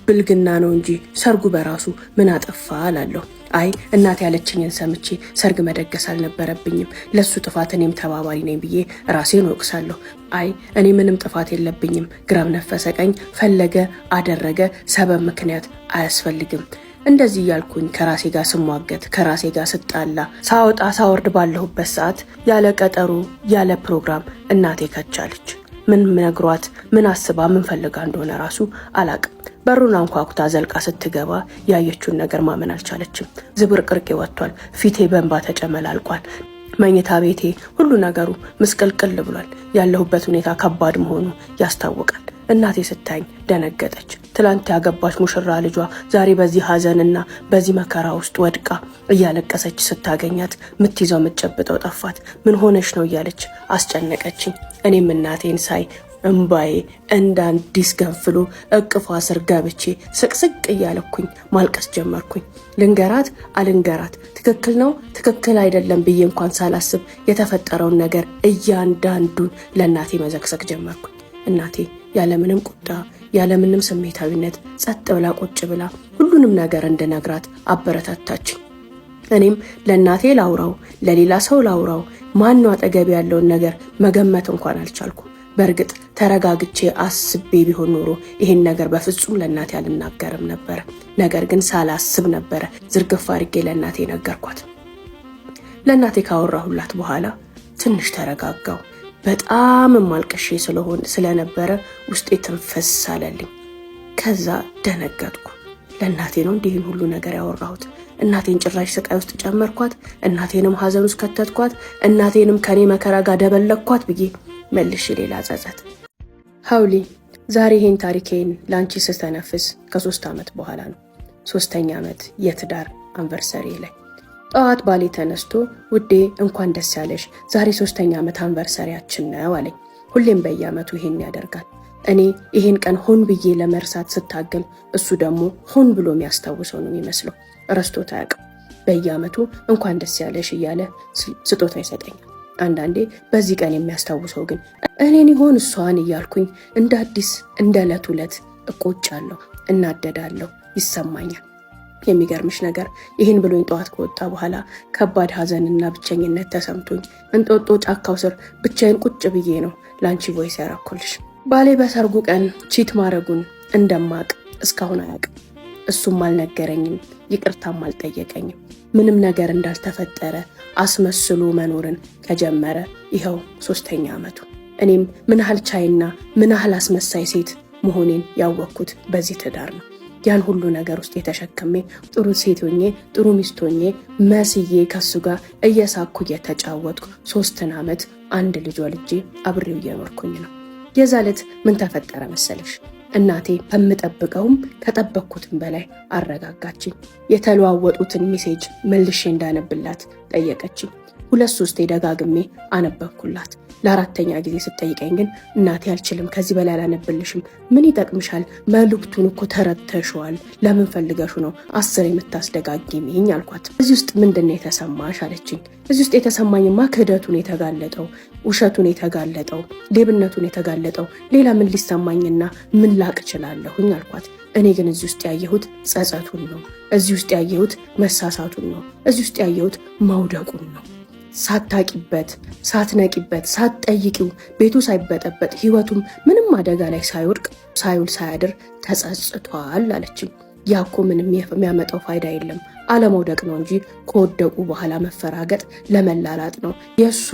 ብልግና ነው እንጂ ሰርጉ በራሱ ምን አጠፋ እላለሁ። አይ እናቴ ያለችኝን ሰምቼ ሰርግ መደገስ አልነበረብኝም፣ ለሱ ጥፋት እኔም ተባባሪ ነኝ ብዬ ራሴን ወቅሳለሁ። አይ እኔ ምንም ጥፋት የለብኝም፣ ግራም ነፈሰ ቀኝ ፈለገ አደረገ፣ ሰበብ ምክንያት አያስፈልግም። እንደዚህ ያልኩኝ ከራሴ ጋር ስሟገት፣ ከራሴ ጋር ስጣላ፣ ሳወጣ ሳወርድ ባለሁበት ሰዓት ያለ ቀጠሮ ያለ ፕሮግራም እናቴ ከቻለች። ምን ነግሯት፣ ምን አስባ፣ ምን ፈልጋ እንደሆነ ራሱ አላቅም። በሩን አንኳኩታ ዘልቃ ስትገባ ያየችውን ነገር ማመን አልቻለችም። ዝብርቅርቄ ወጥቷል። ፊቴ በእንባ ተጨመላልቋል። መኝታ ቤቴ ሁሉ ነገሩ ምስቅልቅል ብሏል። ያለሁበት ሁኔታ ከባድ መሆኑ ያስታውቃል። እናቴ ስታኝ ደነገጠች። ትላንት ያገባች ሙሽራ ልጇ ዛሬ በዚህ ሀዘንና በዚህ መከራ ውስጥ ወድቃ እያለቀሰች ስታገኛት ምትይዘው ምትጨብጠው ጠፋት። ምን ሆነሽ ነው እያለች አስጨነቀችኝ። እኔም እናቴን ሳይ እምባዬ እንደ አዲስ ገንፍሎ እቅፏ ስር ገብቼ ስቅስቅ እያለኩኝ ማልቀስ ጀመርኩኝ። ልንገራት አልንገራት፣ ትክክል ነው ትክክል አይደለም ብዬ እንኳን ሳላስብ የተፈጠረውን ነገር እያንዳንዱን ለእናቴ መዘክዘክ ጀመርኩኝ። እናቴ ያለምንም ቁጣ ያለምንም ስሜታዊነት ጸጥ ብላ ቁጭ ብላ ሁሉንም ነገር እንድነግራት አበረታታችኝ። እኔም ለእናቴ ላውራው ለሌላ ሰው ላውራው ማነው አጠገብ ያለውን ነገር መገመት እንኳን አልቻልኩ። በእርግጥ ተረጋግቼ አስቤ ቢሆን ኖሮ ይሄን ነገር በፍጹም ለእናቴ አልናገርም ነበር። ነገር ግን ሳላስብ ነበረ ዝርግፍ አድርጌ ለእናቴ ነገርኳት። ለእናቴ ካወራሁላት በኋላ ትንሽ ተረጋጋው። በጣም ማልቀሼ ስለነበረ ውስጤ ትንፈስ አለልኝ። ከዛ ደነገጥኩ። ለእናቴ ነው እንዲህን ሁሉ ነገር ያወራሁት? እናቴን ጭራሽ ስቃይ ውስጥ ጨመርኳት? እናቴንም ሀዘን ውስጥ ከተትኳት? እናቴንም ከኔ መከራ ጋር ደበለኳት ብዬ መልሽ ሌላ ጸጸት። ሀውሊ ዛሬ ይሄን ታሪኬን ላንቺ ስተነፍስ ከ3 ዓመት በኋላ ነው። 3ኛ ዓመት የትዳር አንቨርሰሪ ላይ ጠዋት ባሌ ተነስቶ ውዴ እንኳን ደስ ያለሽ ዛሬ 3ኛ ዓመት አንቨርሰሪያችን ነው አለኝ። ሁሌም በየዓመቱ ይሄን ያደርጋል። እኔ ይሄን ቀን ሆን ብዬ ለመርሳት ስታገል እሱ ደግሞ ሆን ብሎ የሚያስታውሰው ነው የሚመስለው። ረስቶት አያውቅም። በየዓመቱ እንኳን ደስ ያለሽ እያለ ስጦታ ይሰጠኛል። አንዳንዴ በዚህ ቀን የሚያስታውሰው ግን እኔን ይሆን እሷን እያልኩኝ እንደ አዲስ እንደ ዕለት ዕለት እቆጫለሁ፣ እናደዳለሁ፣ ይሰማኛል። የሚገርምሽ ነገር ይህን ብሎኝ ጠዋት ከወጣ በኋላ ከባድ ሀዘንና ብቸኝነት ተሰምቶኝ እንጦጦ ጫካው ስር ብቻዬን ቁጭ ብዬ ነው ላንቺ ቮይስ ያራኩልሽ። ባሌ በሰርጉ ቀን ቺት ማረጉን እንደማቅ እስካሁን አያውቅም። እሱም አልነገረኝም፣ ይቅርታም አልጠየቀኝም። ምንም ነገር እንዳልተፈጠረ አስመስሎ መኖርን ከጀመረ ይኸው 3ኛ ዓመቱ። እኔም ምን ያህል ቻይና ምን ያህል አስመሳይ ሴት መሆኔን ያወቅኩት በዚህ ትዳር ነው። ያን ሁሉ ነገር ውስጥ የተሸከሜ ጥሩ ሴት ሆኜ ጥሩ ሚስት ሆኜ መስዬ ከሱ ጋር እየሳኩ እየተጫወትኩ 3 ዓመት አንድ ልጅ ወልጄ አብሬው እየኖርኩኝ ነው። የዛ ዕለት ምን ተፈጠረ መሰለሽ? እናቴ ከምጠብቀውም ከጠበቅኩትም በላይ አረጋጋችኝ። የተለዋወጡትን ሜሴጅ መልሼ እንዳነብላት ጠየቀችኝ። 2-3 ደጋግሜ አነበብኩላት። ለ4ኛ ጊዜ ስትጠይቀኝ ግን እናቴ አልችልም፣ ከዚህ በላይ አላነብልሽም፣ ምን ይጠቅምሻል? መልእክቱን እኮ ተረድተሽዋል፣ ለምን ፈልገሹ ነው 10 የምታስደጋግሚኝ አልኳት። እዚህ ውስጥ ምንድነው የተሰማሽ አለችኝ። እዚህ ውስጥ የተሰማኝማ ክህደቱን የተጋለጠው፣ ውሸቱን የተጋለጠው፣ ሌብነቱን የተጋለጠው፣ ሌላ ምን ሊሰማኝና ምን ላቅ እችላለሁኝ አልኳት። እኔ ግን እዚህ ውስጥ ያየሁት ጸጸቱን ነው። እዚህ ውስጥ ያየሁት መሳሳቱን ነው። እዚህ ውስጥ ያየሁት መውደቁን ነው። ሳታቂበት፣ ሳትነቂበት፣ ሳትጠይቂው ቤቱ ሳይበጠበጥ ህይወቱም ምንም አደጋ ላይ ሳይወድቅ ሳይውል ሳያድር ተጸጽቷል አለችኝ። ያኮ ምንም የሚያመጣው ፋይዳ የለም፣ አለመውደቅ ነው እንጂ ከወደቁ በኋላ መፈራገጥ ለመላላጥ ነው። የሱ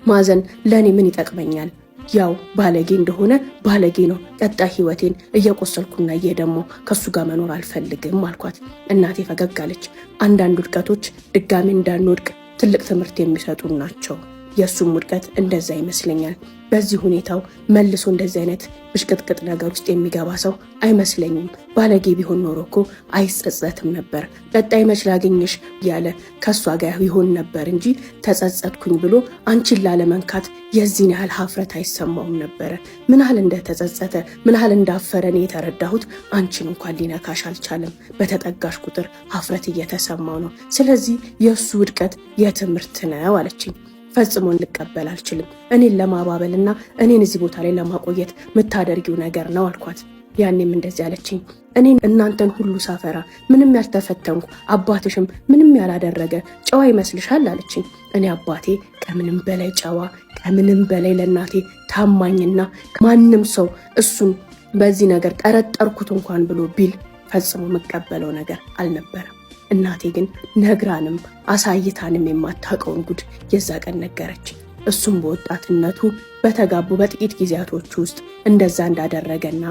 ማዘን ለኔ ምን ይጠቅመኛል? ያው ባለጌ እንደሆነ ባለጌ ነው። ቀጣይ ህይወቴን እየቆሰልኩና እየደሞ ከሱ ጋር መኖር አልፈልግም አልኳት። እናቴ ፈገግ አለች። አንዳንድ ውድቀቶች ድጋሚ እንዳንወድቅ ትልቅ ትምህርት የሚሰጡ ናቸው። የሱም ውድቀት እንደዛ ይመስለኛል። በዚህ ሁኔታው መልሶ እንደዚህ አይነት ብሽቅጥቅጥ ነገር ውስጥ የሚገባ ሰው አይመስለኝም። ባለጌ ቢሆን ኖሮ እኮ አይጸጸትም ነበር። ቀጣይ መች ላገኝሽ እያለ ከሷ ጋር ይሆን ነበር እንጂ ተጸጸትኩኝ ብሎ አንቺን ላለመንካት የዚህን ያህል ሀፍረት አይሰማውም ነበረ። ምን ያህል እንደተጸጸተ ምን ያህል እንዳፈረ እኔ የተረዳሁት አንቺን እንኳን ሊነካሽ አልቻለም። በተጠጋሽ ቁጥር ሀፍረት እየተሰማው ነው። ስለዚህ የእሱ ውድቀት የትምህርት ነው አለችኝ። ፈጽሞ ልቀበል አልችልም። እኔን ለማባበልና እኔን እዚህ ቦታ ላይ ለማቆየት የምታደርጊው ነገር ነው አልኳት። ያኔም እንደዚህ አለችኝ። እኔን እናንተን ሁሉ ሳፈራ ምንም ያልተፈተንኩ አባትሽም ምንም ያላደረገ ጨዋ ይመስልሻል አለችኝ። እኔ አባቴ ከምንም በላይ ጨዋ፣ ከምንም በላይ ለእናቴ ታማኝና ማንም ሰው እሱን በዚህ ነገር ጠረጠርኩት እንኳን ብሎ ቢል ፈጽሞ የምቀበለው ነገር አልነበረም። እናቴ ግን ነግራንም አሳይታንም የማታውቀውን ጉድ የዛ ቀን ነገረች። እሱም በወጣትነቱ በተጋቡ በጥቂት ጊዜያቶች ውስጥ እንደዛ እንዳደረገና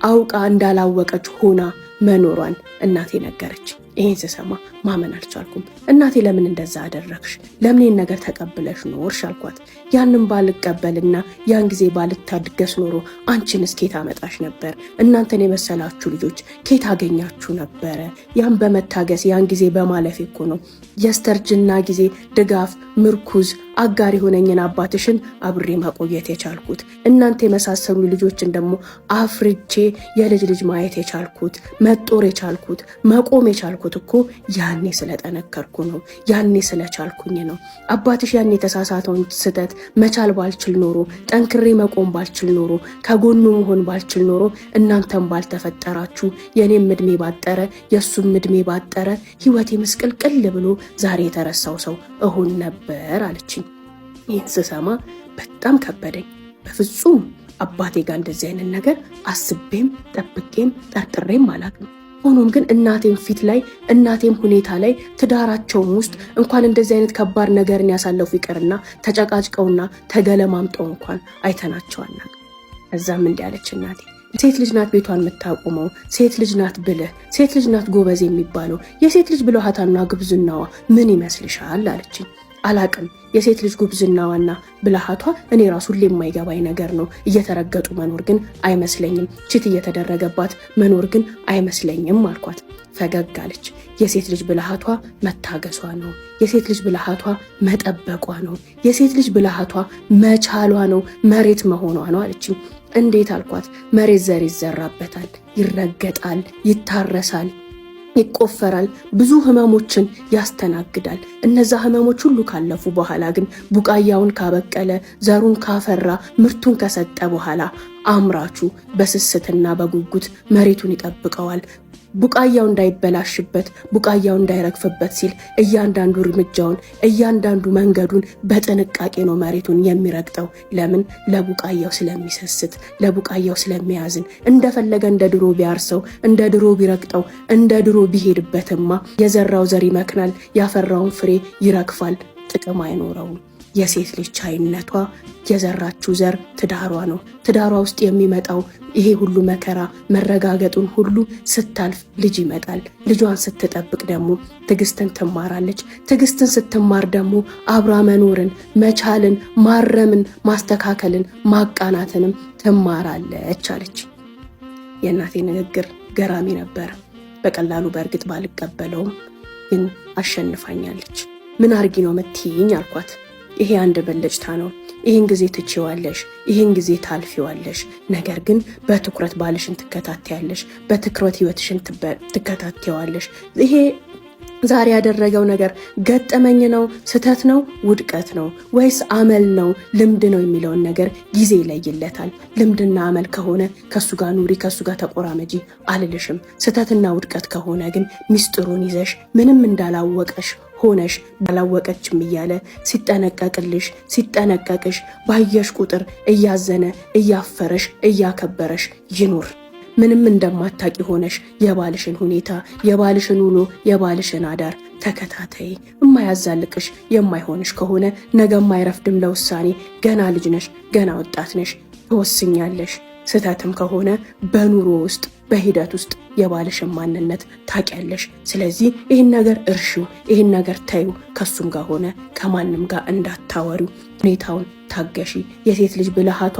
አውቃ እንዳላወቀች ሆና መኖሯን እናቴ ነገረች። ይሄን ስሰማ ማመን አልቻልኩም። እናቴ ለምን እንደዛ አደረግሽ? ለምን ይሄን ነገር ተቀብለሽ ኖርሽ አልኳት። ያንን ባልቀበልና ያን ጊዜ ባልታድገስ ኖሮ አንቺንስ ኬት አመጣሽ ነበር? እናንተን የመሰላችሁ ልጆች ኬት አገኛችሁ ነበረ? ያን በመታገስ ያን ጊዜ በማለፍ እኮ ነው የስተርጅና ጊዜ ድጋፍ ምርኩዝ አጋር የሆነኝን አባትሽን አብሬ ማቆየት የቻልኩት። እናንተ የመሳሰሉ ልጆችን ደግሞ አፍርቼ የልጅ ልጅ ማየት የቻልኩት፣ መጦር የቻልኩት፣ መቆም የቻልኩት እኮ ያኔ ስለጠነከርኩ ነው። ያኔ ስለቻልኩኝ ነው። አባትሽ ያኔ የተሳሳተውን ስህተት መቻል ባልችል ኖሮ፣ ጠንክሬ መቆም ባልችል ኖሮ፣ ከጎኑ መሆን ባልችል ኖሮ እናንተም ባልተፈጠራችሁ፣ የኔም እድሜ ባጠረ፣ የሱም እድሜ ባጠረ፣ ህይወቴ ምስቅልቅል ብሎ ዛሬ የተረሳው ሰው እሆን ነበር አለችኝ። ይህን ስሰማ በጣም ከበደኝ። በፍጹም አባቴ ጋር እንደዚህ አይነት ነገር አስቤም ጠብቄም ጠርጥሬም አላውቅም። ሆኖም ግን እናቴም ፊት ላይ እናቴም ሁኔታ ላይ ትዳራቸውም ውስጥ እንኳን እንደዚህ አይነት ከባድ ነገርን ያሳለፉ ይቅርና ተጨቃጭቀውና ተገለማምጠው እንኳን አይተናቸው አናውቅም። እዛም እንዲህ አለች እናቴ፣ ሴት ልጅ ናት ቤቷን የምታቆመው፣ ሴት ልጅ ናት ብልህ፣ ሴት ልጅ ናት ጎበዝ የሚባለው። የሴት ልጅ ብልሃታና ግብዝናዋ ምን ይመስልሻል አለችኝ። አላቅም። የሴት ልጅ ጉብዝናዋና ብልሃቷ እኔ ራሱ ሁሌ የማይገባኝ ነገር ነው። እየተረገጡ መኖር ግን አይመስለኝም። ቺት እየተደረገባት መኖር ግን አይመስለኝም አልኳት። ፈገግ አለች። የሴት ልጅ ብልሃቷ መታገሷ ነው። የሴት ልጅ ብልሃቷ መጠበቋ ነው። የሴት ልጅ ብልሃቷ መቻሏ ነው፣ መሬት መሆኗ ነው አለችኝ። እንዴት አልኳት። መሬት ዘር ይዘራበታል፣ ይረገጣል፣ ይታረሳል፣ ይቆፈራል፣ ብዙ ህመሞችን ያስተናግዳል። እነዛ ህመሞች ሁሉ ካለፉ በኋላ ግን ቡቃያውን ካበቀለ፣ ዘሩን ካፈራ፣ ምርቱን ከሰጠ በኋላ አምራቹ በስስትና በጉጉት መሬቱን ይጠብቀዋል። ቡቃያው እንዳይበላሽበት፣ ቡቃያው እንዳይረግፍበት ሲል እያንዳንዱ እርምጃውን እያንዳንዱ መንገዱን በጥንቃቄ ነው መሬቱን የሚረግጠው። ለምን? ለቡቃያው ስለሚሰስት፣ ለቡቃያው ስለሚያዝን። እንደፈለገ እንደ ድሮ ቢያርሰው፣ እንደ ድሮ ቢረግጠው፣ እንደ ድሮ ቢሄድበትማ የዘራው ዘር ይመክናል፣ ያፈራውን ፍሬ ይረግፋል፣ ጥቅም አይኖረውም። የሴት ልጅ ቻይነቷ የዘራችው ዘር ትዳሯ ነው። ትዳሯ ውስጥ የሚመጣው ይሄ ሁሉ መከራ መረጋገጡን ሁሉ ስታልፍ ልጅ ይመጣል። ልጇን ስትጠብቅ ደግሞ ትዕግስትን ትማራለች። ትዕግስትን ስትማር ደግሞ አብራ መኖርን፣ መቻልን፣ ማረምን፣ ማስተካከልን፣ ማቃናትንም ትማራለች አለች። የእናቴ ንግግር ገራሚ ነበር። በቀላሉ በእርግጥ ባልቀበለውም ግን አሸንፋኛለች። ምን አርጊ ነው የምትይኝ አልኳት። ይሄ አንድ ብልጭታ ነው። ይህን ጊዜ ትችዋለሽ፣ ይህን ጊዜ ታልፊዋለሽ። ነገር ግን በትኩረት ባልሽን ትከታተያለሽ፣ በትኩረት ህይወትሽን ትከታተያለሽ። ይሄ ዛሬ ያደረገው ነገር ገጠመኝ ነው፣ ስተት ነው፣ ውድቀት ነው ወይስ አመል ነው፣ ልምድ ነው የሚለውን ነገር ጊዜ ይለይለታል። ልምድና አመል ከሆነ ከሱ ጋር ኑሪ፣ ከሱ ጋር ተቆራመጂ አልልሽም። ስተትና ውድቀት ከሆነ ግን ሚስጥሩን ይዘሽ ምንም እንዳላወቀሽ ሆነሽ ባላወቀችም እያለ ሲጠነቀቅልሽ ሲጠነቀቅሽ ባየሽ ቁጥር እያዘነ እያፈረሽ እያከበረሽ ይኑር። ምንም እንደማታቂ ሆነሽ የባልሽን ሁኔታ፣ የባልሽን ውሎ፣ የባልሽን አዳር ተከታታይ። የማያዛልቅሽ የማይሆንሽ ከሆነ ነገ የማይረፍድም ለውሳኔ። ገና ልጅ ነሽ፣ ገና ወጣት ነሽ፣ ትወስኛለሽ። ስተትም ከሆነ በኑሮ ውስጥ በሂደት ውስጥ የባልሽን ማንነት ታውቂያለሽ። ስለዚህ ይህን ነገር እርሺው፣ ይህን ነገር ታዩ። ከሱም ጋር ሆነ ከማንም ጋር እንዳታወሪው፣ ሁኔታውን ታገሺ። የሴት ልጅ ብልሃቷ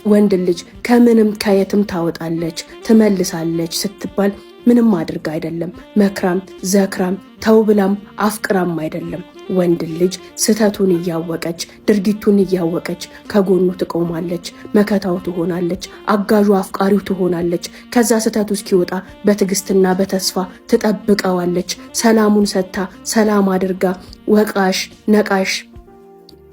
ወንድ ልጅ ከምንም ከየትም ታወጣለች ትመልሳለች ስትባል ምንም አድርጋ አይደለም፣ መክራም ዘክራም ተውብላም አፍቅራም አይደለም። ወንድ ልጅ ስተቱን እያወቀች ድርጊቱን እያወቀች ከጎኑ ትቆማለች፣ መከታው ትሆናለች፣ አጋዡ አፍቃሪው ትሆናለች። ከዛ ስተቱ እስኪወጣ በትዕግስትና በተስፋ ትጠብቀዋለች። ሰላሙን ሰጥታ ሰላም አድርጋ ወቃሽ ነቃሽ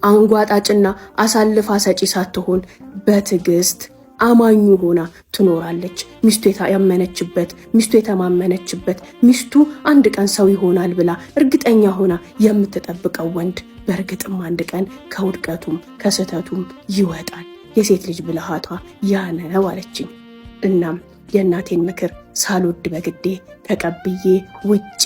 አንጓጣጭና አሳልፋ ሰጪ ሳትሆን በትዕግስት አማኙ ሆና ትኖራለች። ሚስቱ ያመነችበት፣ ሚስቱ የተማመነችበት፣ ሚስቱ አንድ ቀን ሰው ይሆናል ብላ እርግጠኛ ሆና የምትጠብቀው ወንድ በእርግጥም አንድ ቀን ከውድቀቱም ከስተቱም ይወጣል። የሴት ልጅ ብልሃቷ ያ ነው አለችኝ። እናም የእናቴን ምክር ሳልወድ በግዴ ተቀብዬ ውጪ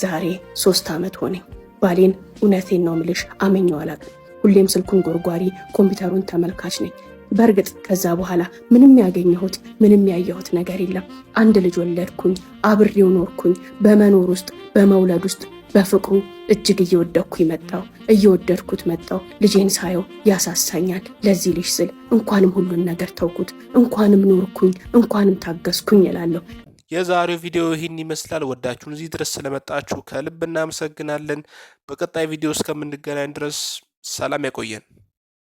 ዛሬ 3 ዓመት ሆነኝ። ባሌን እውነቴን ነው ምልሽ አመኘው አላውቅም። ሁሌም ስልኩን ጎርጓሪ፣ ኮምፒውተሩን ተመልካች ነኝ። በእርግጥ ከዛ በኋላ ምንም ያገኘሁት ምንም ያየሁት ነገር የለም። አንድ ልጅ ወለድኩኝ፣ አብሬው ኖርኩኝ። በመኖር ውስጥ በመውለድ ውስጥ በፍቅሩ እጅግ እየወደድኩት መጣው። ልጄን ሳየው ያሳሳኛል። ለዚህ ልጅ ስል እንኳንም ሁሉን ነገር ተውኩት፣ እንኳንም ኖርኩኝ፣ እንኳንም ታገስኩኝ እላለሁ። የዛሬው ቪዲዮ ይህን ይመስላል። ወዳችሁን እዚህ ድረስ ስለመጣችሁ ከልብ እናመሰግናለን። በቀጣይ ቪዲዮ እስከምንገናኝ ድረስ ሰላም ያቆየን።